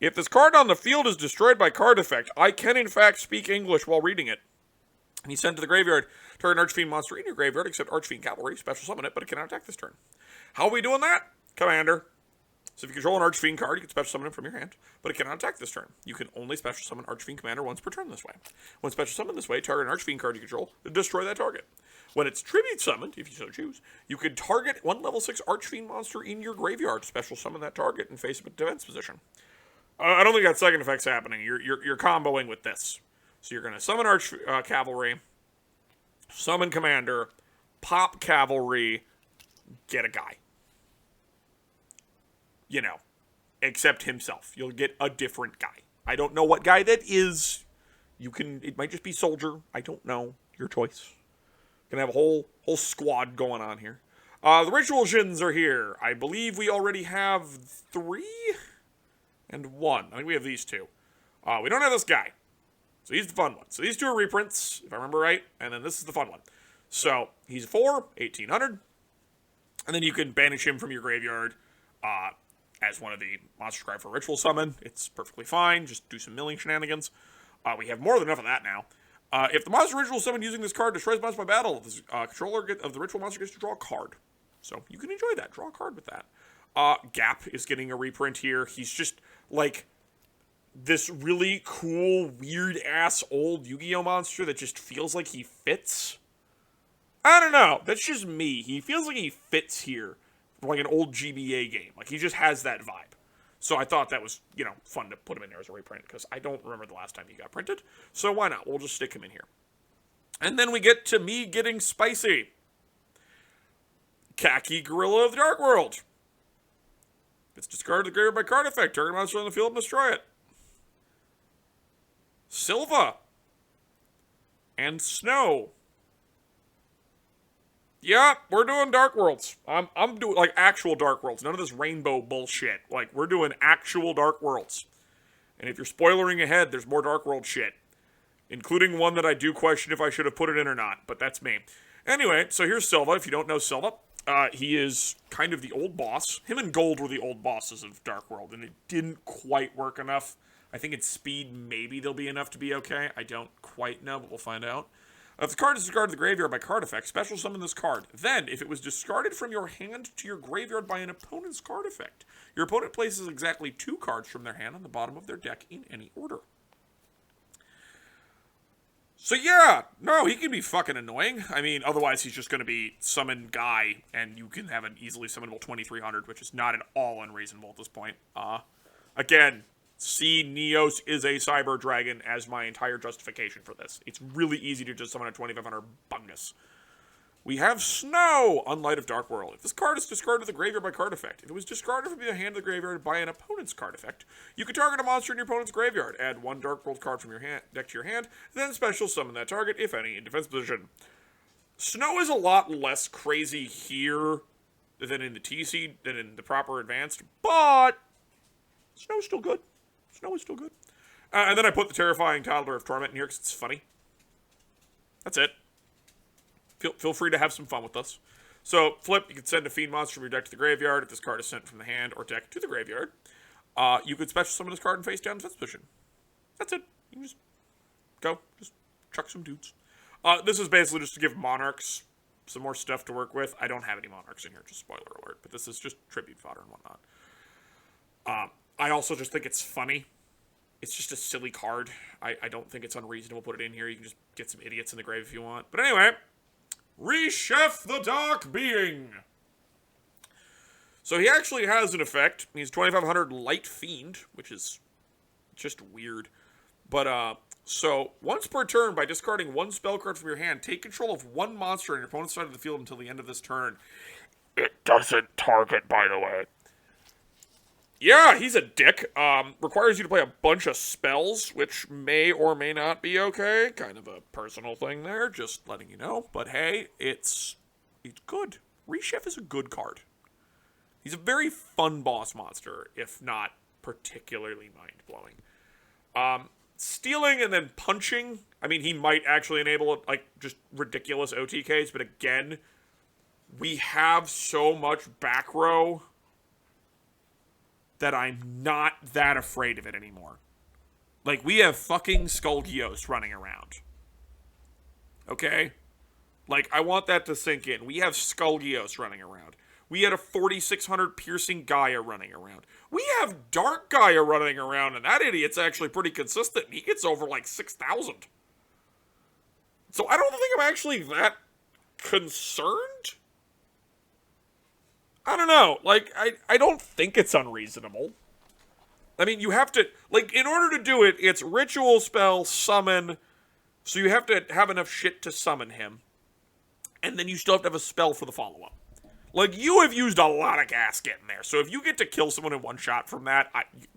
If this card on the field is destroyed by card effect, I can in fact speak English while reading it. And he's sent to the graveyard. Target an Archfiend monster in your graveyard, except Archfiend Cavalry, special summon it, but it cannot attack this turn. How are we doing that? Commander. So if you control an Archfiend card, you can special summon it from your hand, but it cannot attack this turn. You can only special summon Archfiend Commander once per turn this way. When special summoned this way, target an Archfiend card you control to destroy that target. When it's tribute summoned, if you so choose, you can target one level 6 Archfiend monster in your graveyard, special summon that target, and face it in defense position. I don't think that second effect's happening. You're comboing with this. So you're going to summon Cavalry, summon Commander, pop Cavalry, get a guy. You know, except himself. You'll get a different guy. I don't know what guy that is. It might just be Soldier. I don't know. Your choice. Gonna have a whole squad going on here. The Ritual Shins are here. I believe we already have 3 and 1. I think we have these 2. We don't have this guy. So he's the fun one. So these 2 are reprints, if I remember right. And then this is the fun one. So he's a 4, 1800. And then you can banish him from your graveyard as one of the monsters cry for ritual summon. It's perfectly fine. Just do some milling shenanigans. We have more than enough of that now. If the monster ritual summon using this card destroys monster by battle, the controller of the ritual monster gets to draw a card. So you can enjoy that. Draw a card with that. Gap is getting a reprint here. He's just like this really cool, weird-ass old Yu-Gi-Oh! Monster that just feels like he fits. I don't know. That's just me. He feels like he fits here. Like an old GBA game. Like, he just has that vibe. So I thought that was, fun to put him in there as a reprint, because I don't remember the last time he got printed. So why not? We'll just stick him in here. And then we get to me getting spicy. Khaki Gorilla of the Dark World. It's discarded the graveyard by card effect. Target monster on the field and destroy it. Silva. And Snow. Yeah, we're doing Dark Worlds. I'm doing, like, actual Dark Worlds. None of this rainbow bullshit. Like, we're doing actual Dark Worlds. And if you're spoilering ahead, there's more Dark World shit. Including one that I do question if I should have put it in or not. But that's me. Anyway, so here's Silva. If you don't know Silva, he is kind of the old boss. Him and Gold were the old bosses of Dark World. And it didn't quite work enough. I think its speed, maybe they'll be enough to be okay. I don't quite know, but we'll find out. If the card is discarded to the graveyard by card effect, special summon this card. Then, if it was discarded from your hand to your graveyard by an opponent's card effect, your opponent places exactly 2 cards from their hand on the bottom of their deck in any order. So yeah, no, he can be fucking annoying. I mean, otherwise he's just going to be summon guy, and you can have an easily summonable 2300, which is not at all unreasonable at this point. Again, see, Neos is a Cyber Dragon as my entire justification for this. It's really easy to just summon a 2500 bungus. We have Snow, Unlight of Dark World. If this card is discarded to the graveyard by card effect, if it was discarded from the hand of the graveyard by an opponent's card effect, you can target a monster in your opponent's graveyard, add 1 Dark World card from your deck to your hand, then special summon that target, if any, in defense position. Snow is a lot less crazy here than in the TC, than in the proper advanced, but Snow's still good. Snow is still good. And then I put the Terrifying Toddler of Torment in here because it's funny. That's it. Feel free to have some fun with us. So, flip, you can send a Fiend monster from your deck to the graveyard if this card is sent from the hand or deck to the graveyard. You could special summon this card and face down in defense position. That's it. You can just go. Just chuck some dudes. This is basically just to give Monarchs some more stuff to work with. I don't have any Monarchs in here, just spoiler alert. But this is just tribute fodder and whatnot. I also just think it's funny. It's just a silly card. I don't think it's unreasonable to put it in here. You can just get some idiots in the grave if you want. But anyway, Reshef the Dark Being. So he actually has an effect. He's 2500 Light Fiend, which is just weird. But, so, once per turn, by discarding 1 spell card from your hand, take control of 1 monster on your opponent's side of the field until the end of this turn. It doesn't target, by the way. Yeah, he's a dick. Requires you to play a bunch of spells, which may or may not be okay. Kind of a personal thing there, just letting you know. But hey, it's good. Reshef is a good card. He's a very fun boss monster, if not particularly mind-blowing. Stealing and then punching, I mean, he might actually enable, like, just ridiculous OTKs, but again, we have so much back row that I'm not that afraid of it anymore. Like, we have fucking Skullgios running around. Okay? Like, I want that to sink in. We have Skullgios running around. We had a 4600 Piercing Gaia running around. We have Dark Gaia running around, and that idiot's actually pretty consistent. He gets over, like, 6,000. So I don't think I'm actually that concerned. I don't know, like, I don't think it's unreasonable. I mean, you have to, like, in order to do it, it's ritual spell, summon, so you have to have enough shit to summon him, and then you still have to have a spell for the follow-up. Like, you have used a lot of gas getting there, so if you get to kill someone in one shot from that,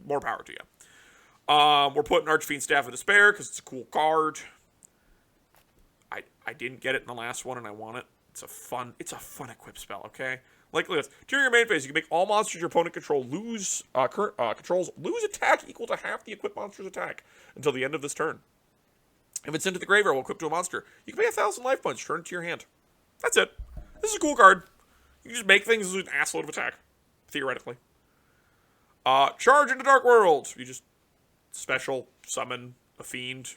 more power to you. We're putting Archfiend Staff of Despair, because it's a cool card. I didn't get it in the last one, and I want it. It's a fun equip spell, okay? Like this. During your main phase, you can make all monsters your opponent controls lose attack equal to half the equipped monster's attack until the end of this turn. If it's sent to the graveyard while equipped to a monster, you can pay 1,000 life points, turn it to your hand. That's it. This is a cool card. You can just make things with an assload of attack, theoretically. Charge into Dark World. You just special summon a fiend.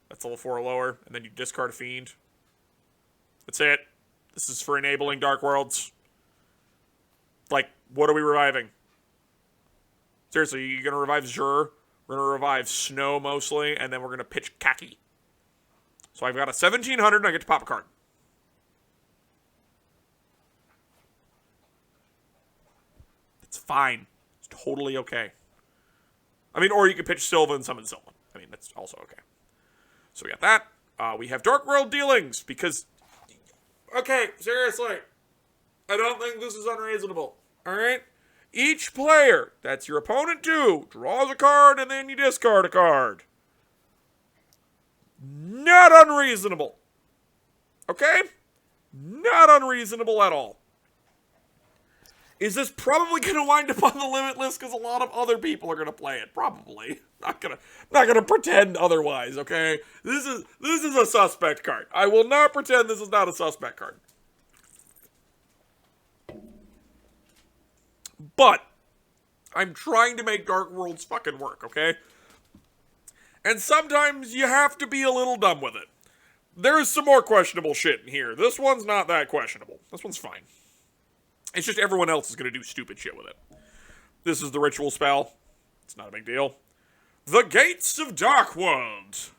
That's level 4 or lower, and then you discard a fiend. That's it. This is for enabling Dark Worlds. Like, what are we reviving? Seriously, you're gonna revive Zur, we're gonna revive Snow mostly, and then we're gonna pitch Kaki. So I've got a 1700 and I get to pop a card. It's fine. It's totally okay. I mean, or you could pitch Sylva and summon Sylvan. I mean, that's also okay. So we got that. We have Dark World dealings, because... Okay, seriously. I don't think this is unreasonable. Alright? Each player, that's your opponent too, draws a card and then you discard a card. Not unreasonable. Okay? Not unreasonable at all. Is this probably going to wind up on the limit list because a lot of other people are going to play it? Probably. Not gonna pretend otherwise, okay? This is a suspect card. I will not pretend this is not a suspect card. But I'm trying to make Dark Worlds fucking work, okay? And sometimes you have to be a little dumb with it. There's some more questionable shit in here. This one's not that questionable. This one's fine. It's just everyone else is going to do stupid shit with it. This is the ritual spell. It's not a big deal. The Gates of Dark World.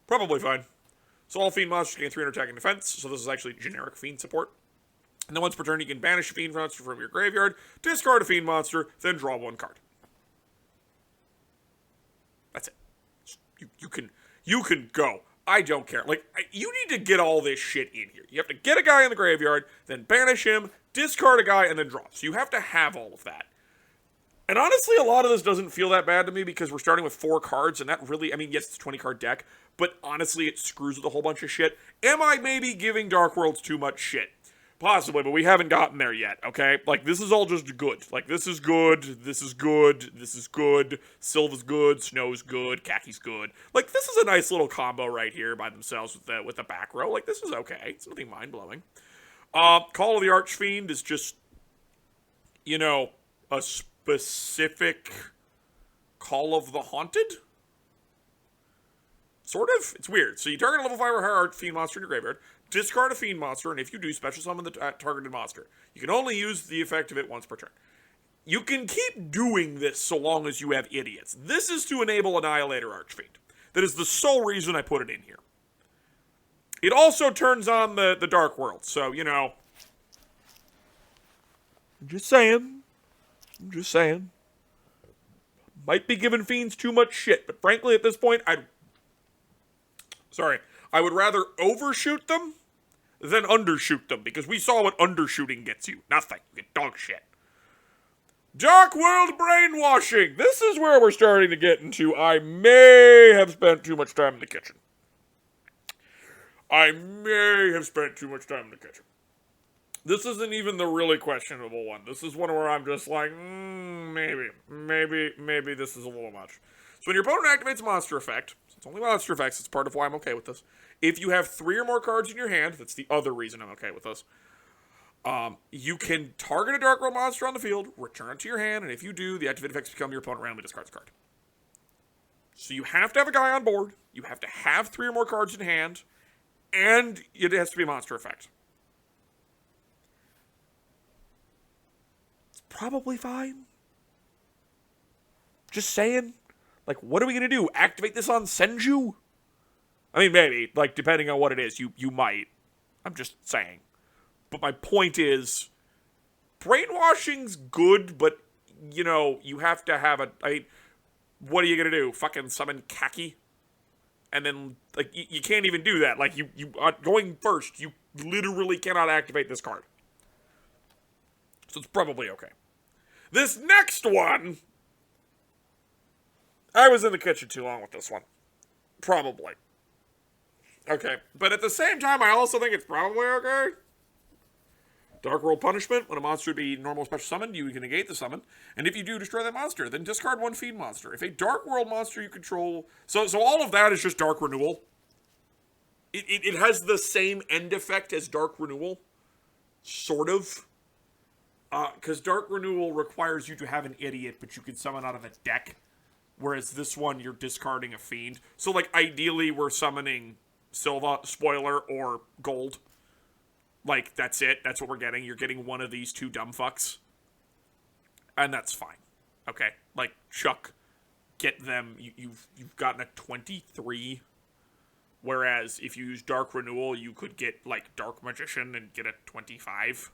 Probably fine. So all Fiend monsters gain 300 attack and defense. So this is actually generic Fiend support. And then once per turn, you can banish a Fiend monster from your graveyard, discard a Fiend monster, then draw one card. That's it. You can go. I don't care. Like, you need to get all this shit in here. You have to get a guy in the graveyard, then banish him, discard a guy, and then draw. So you have to have all of that. And honestly, a lot of this doesn't feel that bad to me because we're starting with 4 cards, and that really, I mean, yes, it's a 20-card deck, but honestly, it screws with a whole bunch of shit. Am I maybe giving Dark Worlds too much shit? Possibly, but we haven't gotten there yet, okay? Like, this is all just good. Like, this is good, this is good, this is good, Sylva's good, Snow's good, Kaki's good. Like, this is a nice little combo right here by themselves with the back row. Like, this is okay. It's nothing mind-blowing. Call of the Archfiend is just, you know, a specific Call of the Haunted? Sort of? It's weird. So you target a level 5 or higher Archfiend monster in your graveyard, discard a Fiend monster, and if you do, special summon the targeted monster. You can only use the effect of it once per turn. You can keep doing this so long as you have idiots. This is to enable Annihilator Archfiend. That is the sole reason I put it in here. It also turns on the Dark World, so, you know. I'm just saying. Might be giving Fiends too much shit, but frankly, at this point, I would rather overshoot them than undershoot them, because we saw what undershooting gets you. Nothing. You get dog shit. Dark World Brainwashing! This is where we're starting to get into I may have spent too much time in the kitchen. This isn't even the really questionable one. This is one where I'm just like, maybe this is a little much. So when your opponent activates a monster effect, it's only monster effects, it's part of why I'm okay with this. If you have 3 or more cards in your hand, that's the other reason I'm okay with this. You can target a Dark World monster on the field, return it to your hand, and if you do, the activated effects become your opponent randomly discards a card. So you have to have a guy on board, you have to have 3 or more cards in hand, and it has to be a monster effect. It's probably fine. Just saying. Like, what are we going to do? Activate this on Senju? I mean, maybe. Like, depending on what it is, you might. I'm just saying. But my point is, brainwashing's good, but, you know, you have to have what are you going to do? Fucking summon Kaki? And then, like, you can't even do that. Like, you going first, you literally cannot activate this card. So it's probably okay. This next one... I was in the kitchen too long with this one. Probably. Okay. But at the same time, I also think it's probably okay. Dark World Punishment. When a monster would be normal special summoned, you can negate the summon. And if you do, destroy that monster. Then discard 1 Fiend monster. If a Dark World monster you control... So all of that is just Dark Renewal. it has the same end effect as Dark Renewal, sort of. Because Dark Renewal requires you to have an idiot, but you can summon out of a deck. Whereas this one, you're discarding a fiend. So, like, ideally, we're summoning Silva, spoiler, or gold. Like, that's it. That's what we're getting. You're getting one of these two dumb fucks. And that's fine. Okay? Like, Chuck, get them. You've gotten a 23. Whereas, if you use Dark Renewal, you could get, like, Dark Magician and get a 25.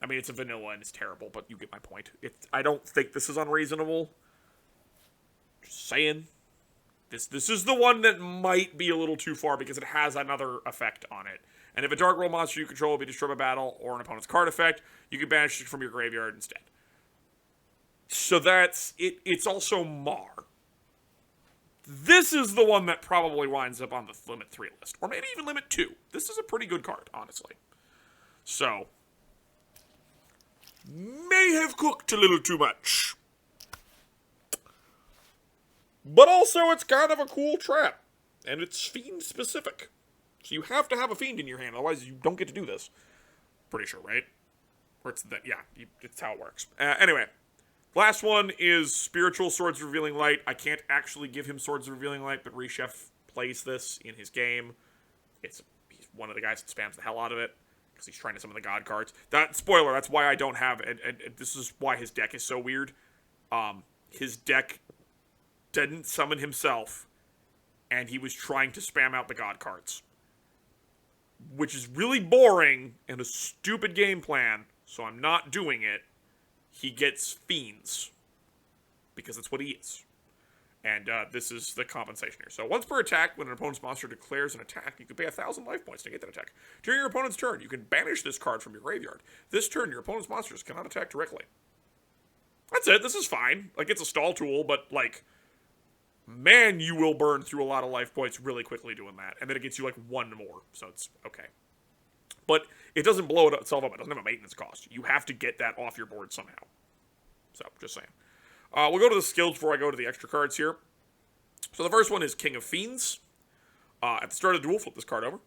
I mean, it's a vanilla and it's terrible, but you get my point. I don't think this is unreasonable. Just saying. This is the one that might be a little too far because it has another effect on it. And if a Dark World monster you control will be destroyed by battle or an opponent's card effect, you can banish it from your graveyard instead. So that's it. It's also Mar. This is the one that probably winds up on the Limit 3 list. Or maybe even Limit 2. This is a pretty good card, honestly. So, may have cooked a little too much. But also, it's kind of a cool trap. And it's Fiend specific. So you have to have a Fiend in your hand, otherwise you don't get to do this. Pretty sure, right? Or it's that, yeah, it's how it works. Anyway, last one is Spiritual Swords Revealing Light. I can't actually give him Swords Revealing Light, but Reshef plays this in his game. He's one of the guys that spams the hell out of it. Because he's trying to summon the God cards. Spoiler, that's why I don't have it. And this is why his deck is so weird. His deck didn't summon himself, and he was trying to spam out the God cards. Which is really boring and a stupid game plan, so I'm not doing it. He gets Fiends. Because that's what he is. And this is the compensation here. So once per attack, when an opponent's monster declares an attack, you can pay 1,000 life points to get that attack. During your opponent's turn, you can banish this card from your graveyard. This turn, your opponent's monsters cannot attack directly. That's it. This is fine. Like, it's a stall tool, but, like, man, you will burn through a lot of life points really quickly doing that. And then it gets you, like, one more. So it's okay. But it doesn't blow itself up. It doesn't have a maintenance cost. You have to get that off your board somehow. So, just saying. We'll go to the skills before I go to the extra cards here. So the first one is King of Fiends. At the start of the duel, flip this card over.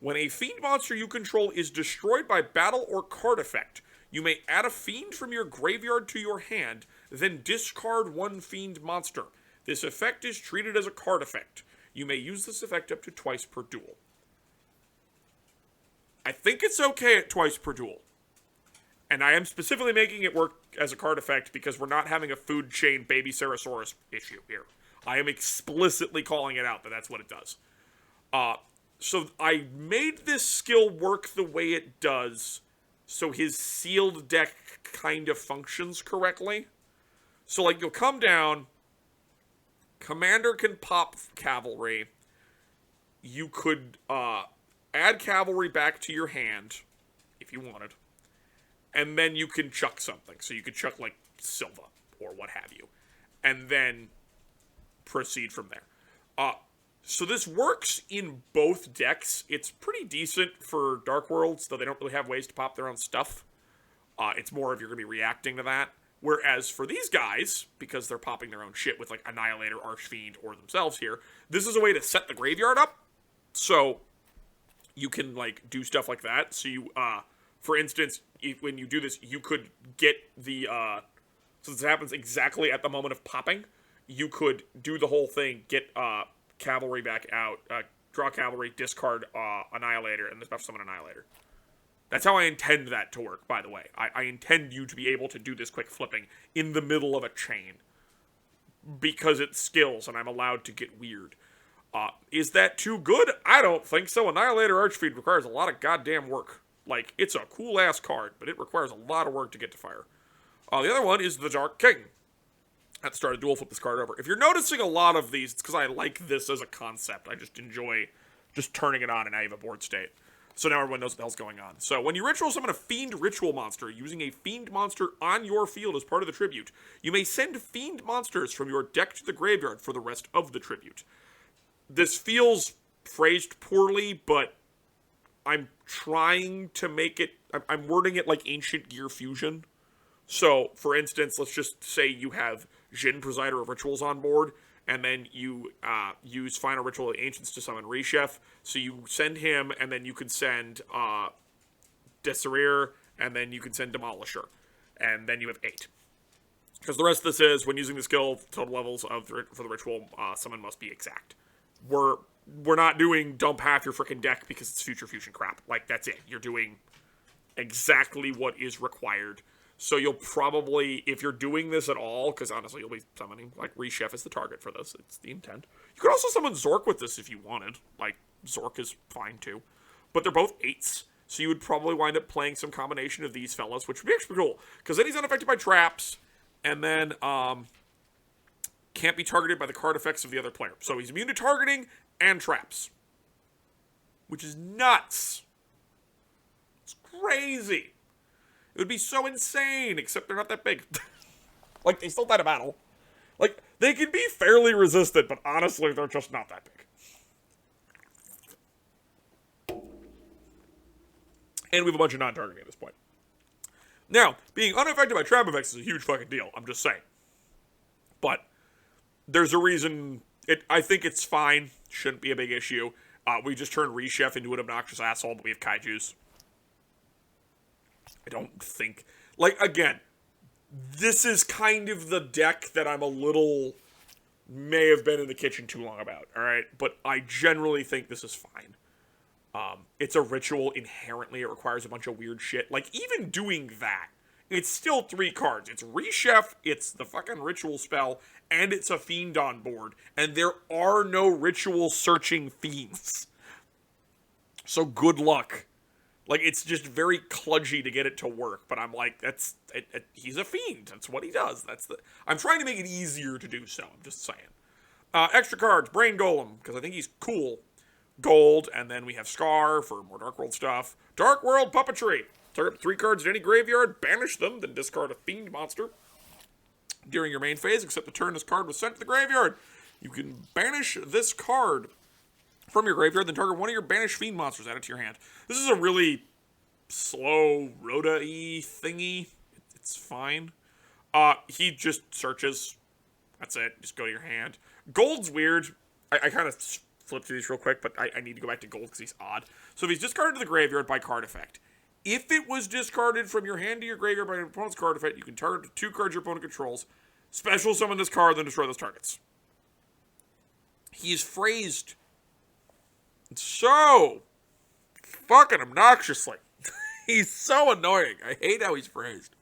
When a Fiend monster you control is destroyed by battle or card effect, you may add a Fiend from your graveyard to your hand, then discard one Fiend monster. This effect is treated as a card effect. You may use this effect up to twice per duel. I think it's okay at twice per duel. And I am specifically making it work as a card effect because we're not having a food chain baby Ceresaurus issue here. I am explicitly calling it out that that's what it does. So I made this skill work the way it does so his sealed deck kind of functions correctly. So, like, you'll come down, Commander can pop Cavalry. You could add Cavalry back to your hand if you wanted. And then you can chuck something. So you could chuck, like, Silva or what have you. And then proceed from there. So this works in both decks. It's pretty decent for Dark Worlds, though they don't really have ways to pop their own stuff. It's more if you're going to be reacting to that. Whereas for these guys, because they're popping their own shit with, like, Annihilator, Archfiend, or themselves here, this is a way to set the graveyard up. So you can, like, do stuff like that. So you, for instance, when you do this, you could get the, since it happens exactly at the moment of popping, you could do the whole thing, get Cavalry back out, draw Cavalry, discard Annihilator, and special summon Annihilator. That's how I intend that to work, by the way. I intend you to be able to do this quick flipping in the middle of a chain. Because it's skills, and I'm allowed to get weird. Is that too good? I don't think so. Annihilator Archfiend requires a lot of goddamn work. Like, it's a cool-ass card, but it requires a lot of work to get to fire. The other one is the Dark King. At the start of duel, flip this card over. If you're noticing a lot of these, it's because I like this as a concept. I just enjoy just turning it on and now you have a board state. So now everyone knows what the hell's going on. So when you ritual summon a Fiend ritual monster using a Fiend monster on your field as part of the tribute, you may send Fiend monsters from your deck to the graveyard for the rest of the tribute. This feels phrased poorly, but I'm trying to make it... I'm wording it like Ancient Gear Fusion. So, for instance, let's just say you have Jin, Presider of Rituals on board, and then you use Final Ritual of the Ancients to summon Reshef. So you send him, and then you can send Desiree, and then you can send Demolisher. And then you have 8. Because the rest of this is, when using the skill, total levels for the ritual summon must be exact. We're not doing dump half your freaking deck because it's Future Fusion crap. Like, that's it. You're doing exactly what is required. So you'll probably, if you're doing this at all, because honestly you'll be summoning, like, Reshef is the target for this. It's the intent. You could also summon Zork with this if you wanted. Like, Zork is fine too. But they're both 8s. So you would probably wind up playing some combination of these fellas, which would be actually cool. Because then he's unaffected by traps, and then can't be targeted by the card effects of the other player. So he's immune to targeting and traps. Which is nuts. It's crazy. It would be so insane, except they're not that big. Like, they still fight a battle. Like, they can be fairly resistant, but honestly, they're just not that big. And we have a bunch of non-targeting at this point. Now, being unaffected by trap effects is a huge fucking deal. I'm just saying. But there's a reason. I think it's fine. Shouldn't be a big issue. We just turned Reshef into an obnoxious asshole, but we have Kaijus. I don't think... Like, again, this is kind of the deck that I'm a little... may have been in the kitchen too long about, alright? But I generally think this is fine. It's a ritual. Inherently, it requires a bunch of weird shit. Like, even doing that, it's still 3 cards. It's Reshef, it's the fucking ritual spell, and it's a fiend on board. And there are no ritual searching fiends. So good luck. Like, it's just very kludgy to get it to work. But I'm like, he's a fiend. That's what he does. I'm trying to make it easier to do so. I'm just saying. Extra cards, Brain Golem, because I think he's cool. Gold, and then we have Scar for more Dark World stuff. Dark World Puppetry. Target 3 cards in any graveyard, banish them, then discard a fiend monster. During your main phase, except the turn this card was sent to the graveyard. You can banish this card from your graveyard, then target one of your banished fiend monsters, add it to your hand. This is a really slow, Rhoda-y thingy. It's fine. He just searches. That's it. Just go to your hand. Gold's weird. I kind of flip through these real quick, but I need to go back to gold because he's odd. So if he's discarded to the graveyard by card effect, if it was discarded from your hand to your graveyard by an opponent's card effect, you can target 2 cards your opponent controls, special summon this card, then destroy those targets. He is phrased so fucking obnoxiously. He's so annoying. I hate how he's phrased.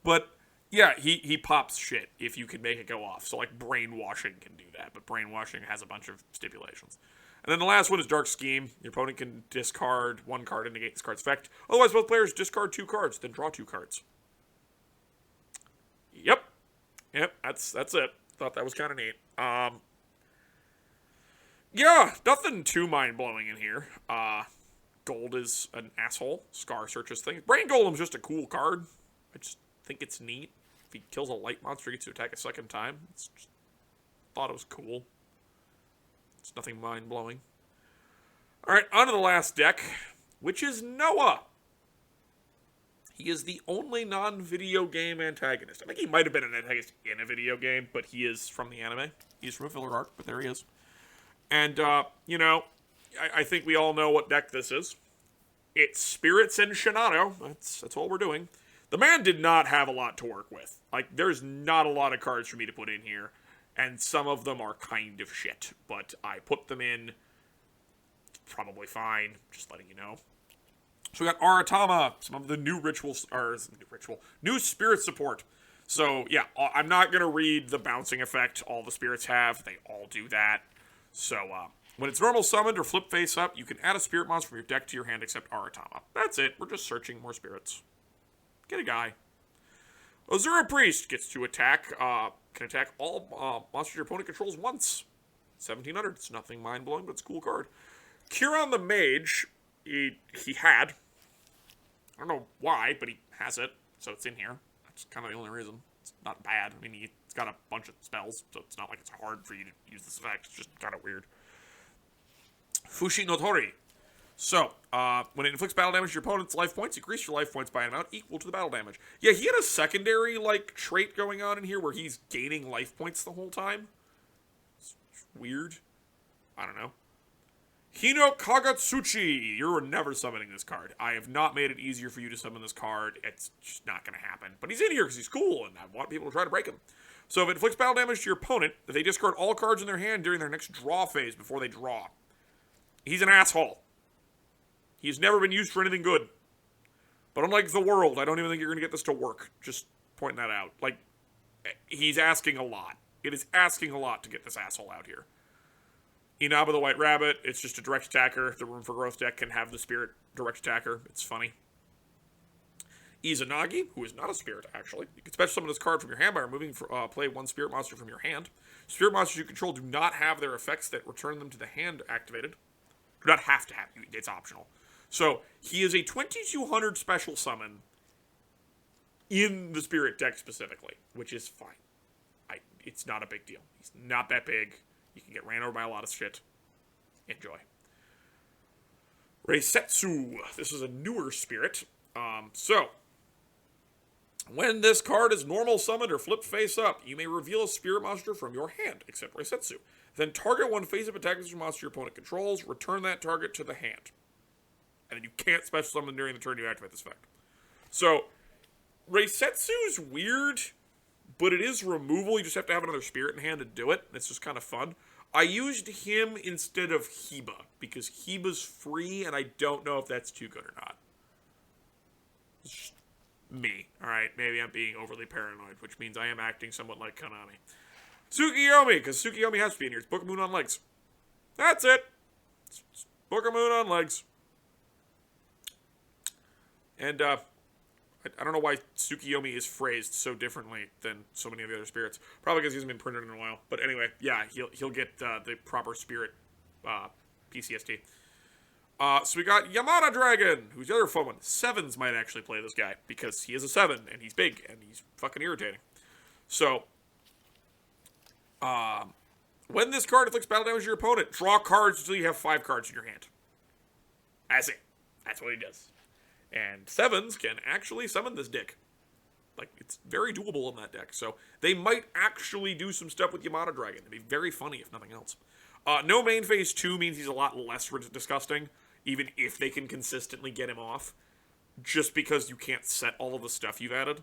But yeah, he pops shit if you can make it go off. So, like, Brainwashing can do that, but Brainwashing has a bunch of stipulations. And then the last one is Dark Scheme. Your opponent can discard 1 card and negate this card's effect. Otherwise, both players discard 2 cards, then draw 2 cards. Yep, that's it. Thought that was kind of neat. Yeah, nothing too mind-blowing in here. Gold is an asshole. Scar searches things. Brain Golem's just a cool card. I just think it's neat. If he kills a light monster, he gets to attack a second time. Thought it was cool. It's nothing mind-blowing. Alright, on to the last deck, which is Noah. He is the only non-video game antagonist. I think he might have been an antagonist in a video game, but he is from the anime. He's from a filler arc, but there he is. And, you know, I think we all know what deck this is. It's Spirits and Shinado. That's all we're doing. The man did not have a lot to work with. Like, there's not a lot of cards for me to put in here. And some of them are kind of shit. But I put them in. Probably fine. Just letting you know. So we got Aratama. Some of the new new spirit support. So, yeah, I'm not going to read the bouncing effect all the spirits have. They all do that. So, when it's normal summoned or flip face up, you can add a spirit monster from your deck to your hand except Aratama. That's it. We're just searching more spirits. Get a guy. Azura Priest gets to attack, can attack all monsters your opponent controls once. 1700. It's nothing mind-blowing, but it's a cool card. Kiron the Mage, he had. I don't know why, but he has it, so it's in here. That's kind of the only reason. It's not bad. I mean, he's got a bunch of spells, so it's not like it's hard for you to use this effect. It's just kind of weird. Fushi no Tori. So, when it inflicts battle damage to your opponent's life points, increase your life points by an amount equal to the battle damage. Yeah, he had a secondary, like, trait going on in here where he's gaining life points the whole time. weird. I don't know. Hino Kagatsuchi. You're never summoning this card. I have not made it easier for you to summon this card. It's just not going to happen. But he's in here because he's cool, and I want people to try to break him. So if it inflicts battle damage to your opponent, if they discard all cards in their hand during their next draw phase before they draw. He's an asshole. He's never been used for anything good. But unlike the world, I don't even think you're going to get this to work. Just pointing that out. Like, he's asking a lot. It is asking a lot to get this asshole out here. Inaba the White Rabbit, it's just a direct attacker. The Room for Growth deck can have the Spirit direct attacker. It's funny. Izanagi, who is not a spirit, actually. You can special summon this card from your hand by removing play one spirit monster from your hand. Spirit monsters you control do not have their effects that return them to the hand activated. Do not have to have it. It's optional. So, he is a 2200 special summon in the spirit deck specifically, which is fine. It's not a big deal. He's not that big. You can get ran over by a lot of shit. Enjoy. Reisetsu. This is a newer spirit. When this card is normal summoned or flipped face up, you may reveal a spirit monster from your hand, except Reisetsu. Then target one face-up attack monster your opponent controls, return that target to the hand. And then you can't special summon during the turn you activate this effect. So, Reisetsu's weird, but it is removal. You just have to have another spirit in hand to do it. It's just kind of fun. I used him instead of Heba, because Heba's free, and I don't know if that's too good or not. It's just me, alright? Maybe I'm being overly paranoid, which means I am acting somewhat like Konami. Tsukiyomi, because Tsukiyomi has to be in here. It's Book of Moon on legs. That's it. It's Book of Moon on legs. And, I don't know why Tsukiyomi is phrased so differently than so many of the other spirits. Probably because he hasn't been printed in a while. But anyway, yeah, he'll get the proper spirit PCST. So we got Yamada Dragon, who's the other fun one. Sevens might actually play this guy, because he is a 7, and he's big, and he's fucking irritating. So, when this card inflicts battle damage to your opponent, draw cards until you have 5 cards in your hand. That's it. That's what he does. And 7s can actually summon this dick. Like, it's very doable in that deck. So, they might actually do some stuff with Yamada Dragon. It'd be very funny, if nothing else. No main phase 2 means he's a lot less disgusting, even if they can consistently get him off. Just because you can't set all of the stuff you've added.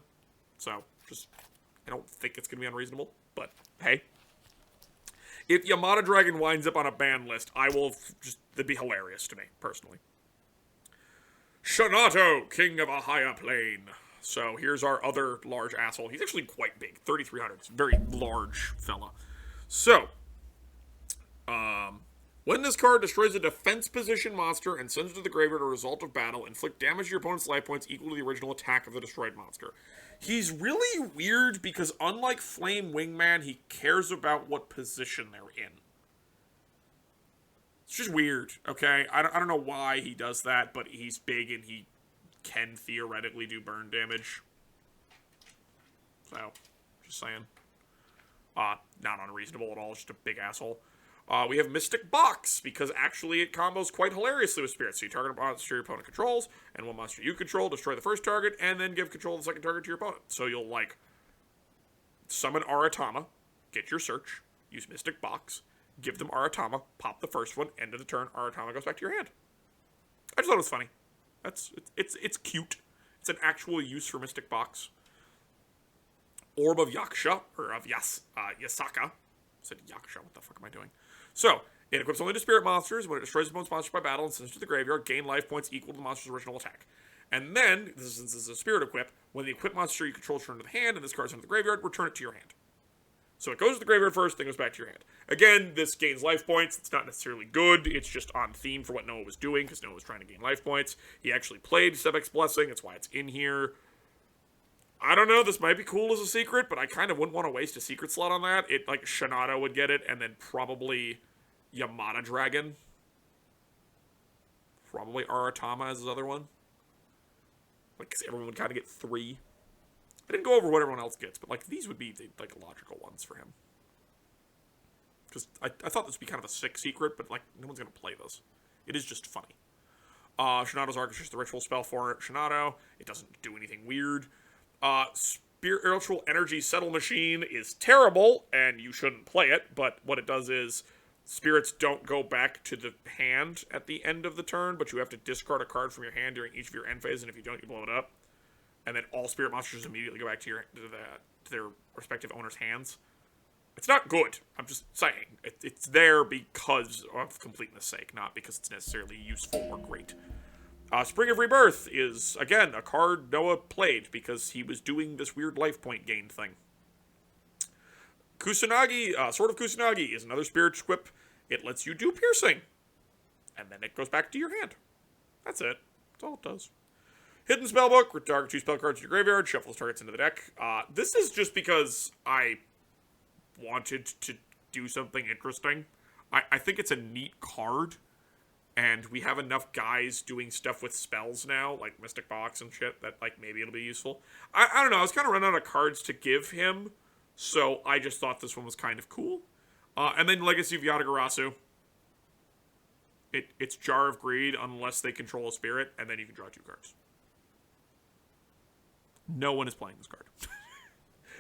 So, I don't think it's going to be unreasonable. But, hey. If Yamada Dragon winds up on a ban list, that'd be hilarious to me, personally. Shanato, King of Ahaya Plain. So here's our other large asshole. He's actually quite big, 3,300. It's a very large fella. So, when this card destroys a defense position monster and sends it to the graveyard as a result of battle, inflict damage to your opponent's life points equal to the original attack of the destroyed monster. He's really weird because unlike Flame Wingman, he cares about what position they're in. It's just weird, okay? I don't know why he does that, but he's big and he can theoretically do burn damage. So, just saying. Not unreasonable at all, just a big asshole. We have Mystic Box, because actually it combos quite hilariously with Spirits. So you target a monster your opponent controls, and one monster you control, destroy the first target, and then give control of the second target to your opponent. So you'll, like, summon Aratama, get your search, use Mystic Box, give them Aratama, pop the first one, end of the turn, Aratama goes back to your hand. I just thought it was funny. It's cute. It's an actual use for Mystic Box. Orb of Yaksha, or of Yasaka. I said Yaksha, what the fuck am I doing? So, it equips only to spirit monsters. When it destroys the opponent's monster by battle and sends it to the graveyard, gain life points equal to the monster's original attack. And then, since this is a spirit equip, when the equipped monster you control is returned to the hand and this card's sent to the graveyard, return it to your hand. So it goes to the graveyard first, then goes back to your hand. Again, this gains life points. It's not necessarily good. It's just on theme for what Noah was doing, because Noah was trying to gain life points. He actually played Sebek's Blessing. That's why it's in here. I don't know. This might be cool as a secret, but I kind of wouldn't want to waste a secret slot on that. Like, Shanato would get it, and then probably Yamada Dragon. Probably Aratama as his other one. Like, because everyone would kind of get 3. I didn't go over what everyone else gets, but, like, these would be the, like, logical ones for him. Just, I thought this would be kind of a sick secret, but, like, no one's going to play this. It is just funny. Shanato's Arc is just the ritual spell for Shanato. It doesn't do anything weird. Spiritual Energy Settle Machine is terrible, and you shouldn't play it, but what it does is, spirits don't go back to the hand at the end of the turn, but you have to discard a card from your hand during each of your end phases, and if you don't, you blow it up. And then all spirit monsters immediately go back to their respective owner's hands. It's not good. I'm just saying. It's there because of completeness' sake, not because it's necessarily useful or great. Spring of Rebirth is, again, a card Noah played because he was doing this weird life point gain thing. Kusanagi, Sword of Kusanagi is another spirit equip. It lets you do piercing. And then it goes back to your hand. That's it. That's all it does. Hidden Spellbook, target 2 spell cards to your graveyard, shuffle those targets into the deck. This is just because I wanted to do something interesting. I think it's a neat card, and we have enough guys doing stuff with spells now, like Mystic Box and shit, that like maybe it'll be useful. I don't know, I was kind of running out of cards to give him, so I just thought this one was kind of cool. And then Legacy of Yatagarasu. It's Jar of Greed unless they control a spirit, and then you can draw 2 cards. No one is playing this card.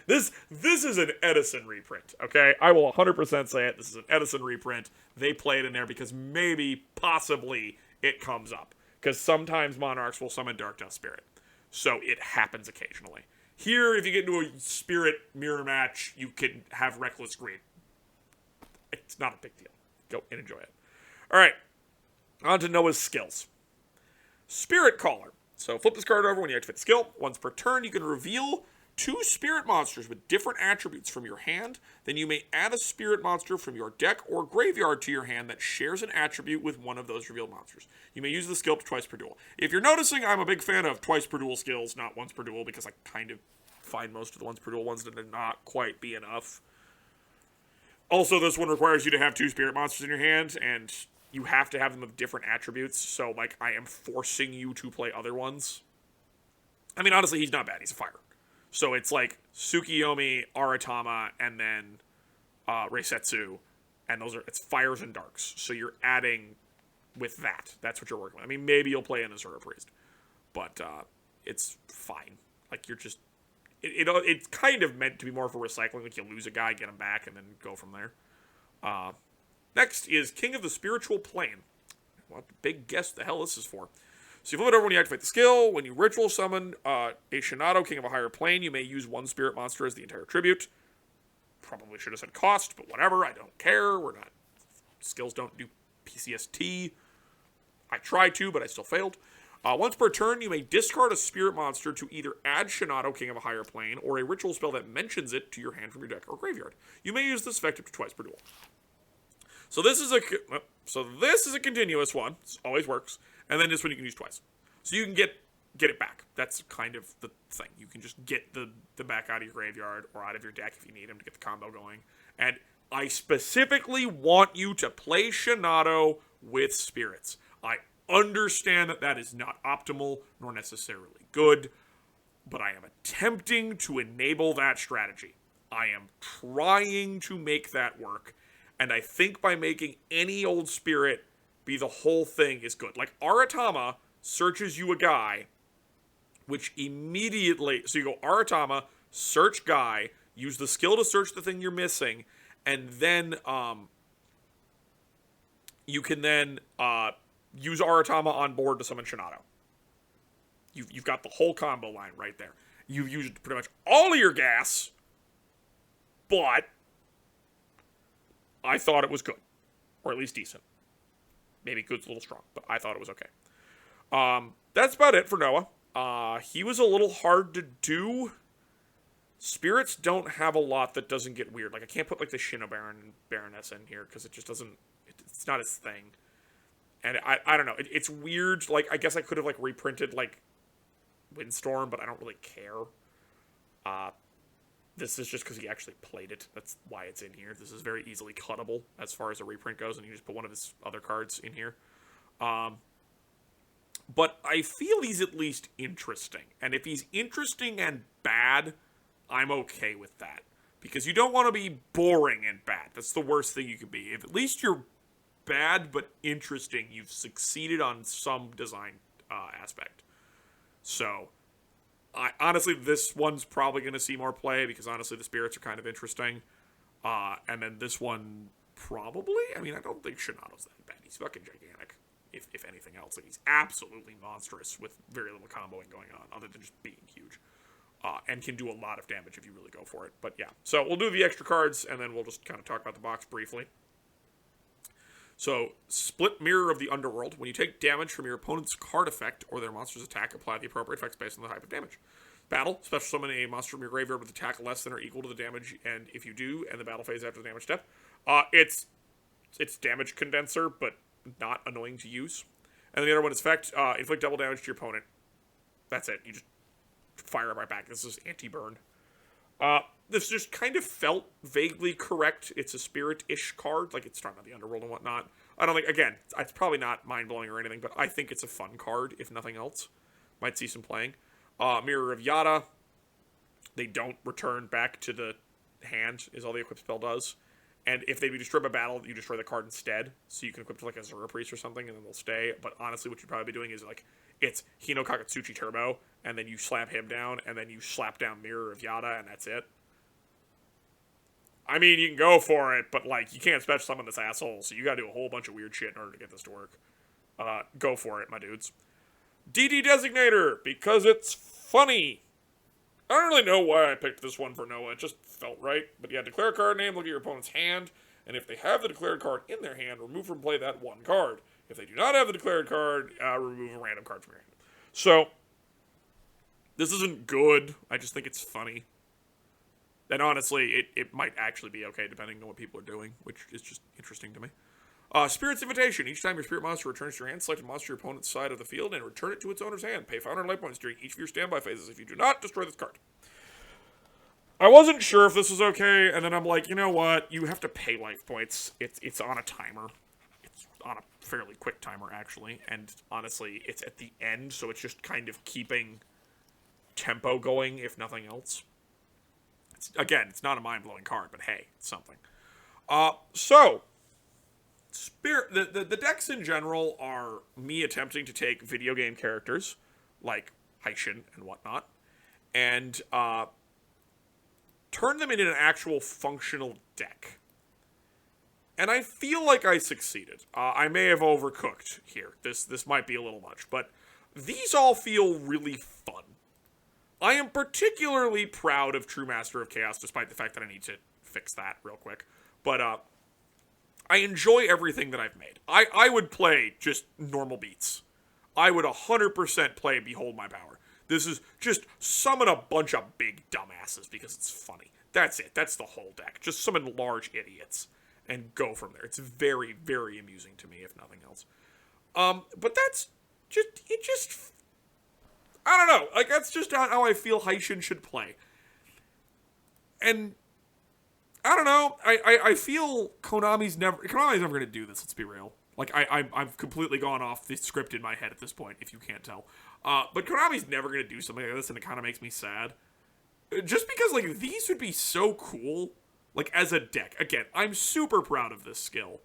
This is an Edison reprint, okay? I will 100% say it. This is an Edison reprint. They play it in there because maybe, possibly, it comes up. Because sometimes Monarchs will summon Dark Dust Spirit. So it happens occasionally. Here, if you get into a Spirit mirror match, you can have Reckless Greed. It's not a big deal. Go and enjoy it. Alright, on to Noah's skills. Spirit Caller. So flip this card over when you activate the skill. Once per turn, you can reveal 2 spirit monsters with different attributes from your hand. Then you may add a spirit monster from your deck or graveyard to your hand that shares an attribute with one of those revealed monsters. You may use the skill up to twice per duel. If you're noticing, I'm a big fan of twice per duel skills, not once per duel, because I kind of find most of the once per duel ones to not quite be enough. Also, this one requires you to have 2 spirit monsters in your hand, and you have to have them of different attributes, so, like, I am forcing you to play other ones. I mean, honestly, he's not bad. He's a fire. So it's like Tsukiyomi, Aratama, and then Reisetsu, and it's fires and darks. So you're adding with that. That's what you're working with. I mean, maybe you'll play an Azura Priest, but it's fine. Like, you're just... It's kind of meant to be more for recycling. Like, you lose a guy, get him back, and then go from there. Next is King of the Spiritual Plane. What big guess the hell this is for. So you flip it over when you activate the skill. When you ritual summon a Shinato, King of a Higher Plane, you may use 1 spirit monster as the entire tribute. Probably should have said cost, but whatever. I don't care. We're not... Skills don't do PCST. I tried to, but I still failed. Once per turn, you may discard a spirit monster to either add Shinato, King of a Higher Plane, or a ritual spell that mentions it to your hand from your deck or graveyard. You may use this effect up to twice per duel. So this is a continuous one. This always works. And then this one you can use twice. So you can get it back. That's kind of the thing. You can just get the back out of your graveyard or out of your deck if you need them to get the combo going. And I specifically want you to play Shinato with spirits. I understand that is not optimal nor necessarily good, but I am attempting to enable that strategy. I am trying to make that work. And I think by making any old spirit be the whole thing is good. Like, Aratama searches you a guy, which immediately... So you go Aratama, search guy, use the skill to search the thing you're missing, and then you can then use Aratama on board to summon Shinato. You've got the whole combo line right there. You've used pretty much all of your gas, but... I thought it was good. Or at least decent. Maybe good's a little strong, but I thought it was okay. That's about it for Noah. He was a little hard to do. Spirits don't have a lot that doesn't get weird. Like, I can't put, like, the Shino Baroness in here, because it just doesn't... It's not his thing. And I don't know. It's weird. Like, I guess I could have, like, reprinted, like, Windstorm, but I don't really care. This is just because he actually played it. That's why it's in here. This is very easily cuttable as far as a reprint goes, and you just put one of his other cards in here. But I feel he's at least interesting. And if he's interesting and bad, I'm okay with that. Because you don't want to be boring and bad. That's the worst thing you could be. If at least you're bad but interesting, you've succeeded on some design aspect. So... honestly, this one's probably going to see more play because, honestly, the spirits are kind of interesting. And then this one probably. I mean, I don't think Shinato's that bad. He's fucking gigantic, if anything else. Like, he's absolutely monstrous with very little comboing going on, other than just being huge. And can do a lot of damage if you really go for it. But yeah, so we'll do the extra cards, and then we'll just kind of talk about the box briefly. So, Split Mirror of the Underworld. When you take damage from your opponent's card effect or their monster's attack, apply the appropriate effects based on the type of damage. Battle. Special summon a monster from your graveyard with attack less than or equal to the damage, and if you do, end the battle phase after the damage step. It's damage condenser, but not annoying to use. And then the other one is effect. Inflict double damage to your opponent. That's it. You just fire it right back. This is anti-burn. This just kind of felt vaguely correct. It's a spirit-ish card. Like, it's talking about the underworld and whatnot. I don't think, again, it's probably not mind-blowing or anything, but I think it's a fun card, if nothing else. Might see some playing. Mirror of Yada. They don't return back to the hand, is all the equip spell does. And if they be destroyed by battle, you destroy the card instead. So you can equip to, like, a Zora Priest or something, and then they'll stay. But honestly, what you'd probably be doing is, like, it's Hino Kakatsuchi Turbo, and then you slap him down, and then you slap down Mirror of Yada, and that's it. I mean, you can go for it, but, like, you can't special summon this asshole, so you gotta do a whole bunch of weird shit in order to get this to work. Go for it, my dudes. DD Designator, because it's funny. I don't really know why I picked this one for Noah, it just felt right. But yeah, declare a card name, look at your opponent's hand, and if they have the declared card in their hand, remove from play that one card. If they do not have the declared card, remove a random card from your hand. So, this isn't good, I just think it's funny. And honestly, it might actually be okay depending on what people are doing, which is just interesting to me. Spirit's Invitation. Each time your spirit monster returns to your hand, select a monster your opponent's side of the field and return it to its owner's hand. Pay 500 life points during each of your standby phases. If you do not, destroy this card. I wasn't sure if this was okay, and then I'm like, you know what? You have to pay life points. It's on a timer. It's on a fairly quick timer, actually. And honestly, it's at the end, so it's just kind of keeping tempo going, if nothing else. Again, it's not a mind-blowing card, but hey, it's something. So, the decks in general are me attempting to take video game characters, like Heishin and whatnot, and turn them into an actual functional deck. And I feel like I succeeded. I may have overcooked here. This might be a little much, but these all feel really fun. I am particularly proud of True Master of Chaos, despite the fact that I need to fix that real quick. But, I enjoy everything that I've made. I would play just normal beats. I would 100% play Behold My Power. This is just summon a bunch of big dumbasses because it's funny. That's it. That's the whole deck. Just summon large idiots and go from there. It's very, very amusing to me, if nothing else. But that's just... I don't know. Like, that's just how I feel Heishin should play. And I don't know. I feel Konami's never going to do this, let's be real. Like, I've completely gone off the script in my head at this point, if you can't tell. But Konami's never going to do something like this, and it kind of makes me sad. Just because, like, these would be so cool, like, as a deck. Again, I'm super proud of this skill.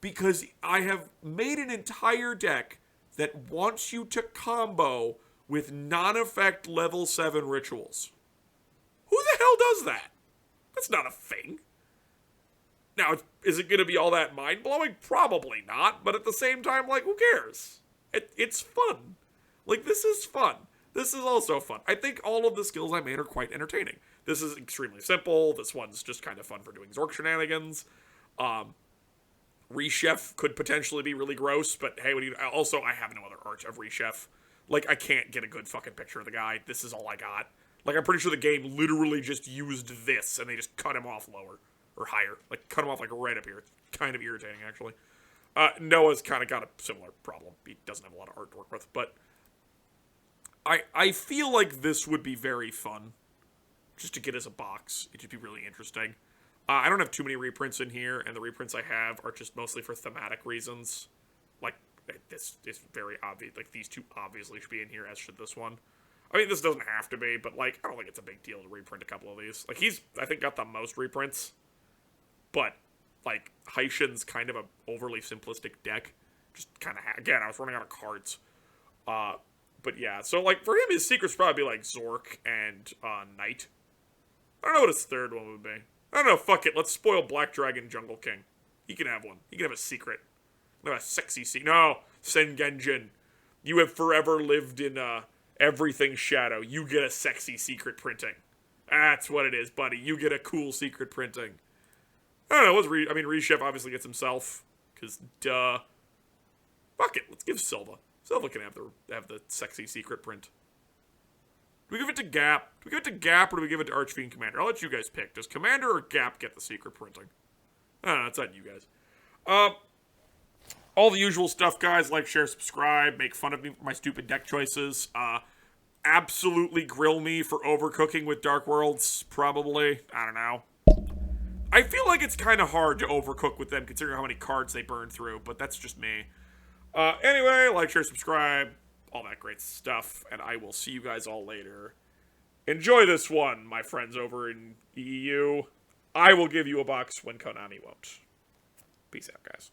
Because I have made an entire deck that wants you to combo with non-effect level 7 rituals. Who the hell does that? That's not a thing. Now, is it going to be all that mind-blowing? Probably not, but at the same time, like, who cares? It's fun. Like, this is fun. This is also fun. I think all of the skills I made are quite entertaining. This is extremely simple. This one's just kind of fun for doing Zork shenanigans. Reshef could potentially be really gross, but hey, also, I have no other art of Reshef. Like, I can't get a good fucking picture of the guy. This is all I got. Like, I'm pretty sure the game literally just used this, and they just cut him off lower. Or higher. Like, cut him off, like, right up here. It's kind of irritating, actually. Noah's kind of got a similar problem. He doesn't have a lot of art to work with. But I feel like this would be very fun. Just to get as a box. It would be really interesting. I don't have too many reprints in here, and the reprints I have are just mostly for thematic reasons. Like, this is very obvious. Like, these two obviously should be in here, as should this one. I mean, this doesn't have to be, but, like, I don't think it's a big deal to reprint a couple of these. Like, he's, I think, got the most reprints. But, like, Heishin's kind of a overly simplistic deck. Just kind of, again, I was running out of cards. But, yeah. So, like, for him, his secrets probably be, like, Zork and, Knight. I don't know what his third one would be. I don't know, fuck it. Let's spoil Black Dragon Jungle King. He can have one. He can have a secret. No, a sexy secret. No, Sengenjin. You have forever lived in everything's shadow. You get a sexy secret printing. That's what it is, buddy. You get a cool secret printing. I don't know. Reshef obviously gets himself. Because, duh. Fuck it. Let's give Silva. Silva can have the sexy secret print. Do we give it to Gap? Do we give it to Gap or do we give it to Archfiend Commander? I'll let you guys pick. Does Commander or Gap get the secret printing? I don't know. It's on you guys. All the usual stuff, guys. Like, share, subscribe. Make fun of me for my stupid deck choices. Absolutely grill me for overcooking with Dark Worlds. Probably. I don't know. I feel like it's kind of hard to overcook with them considering how many cards they burn through. But that's just me. Anyway, like, share, subscribe. All that great stuff. And I will see you guys all later. Enjoy this one, my friends over in EU. I will give you a box when Konami won't. Peace out, guys.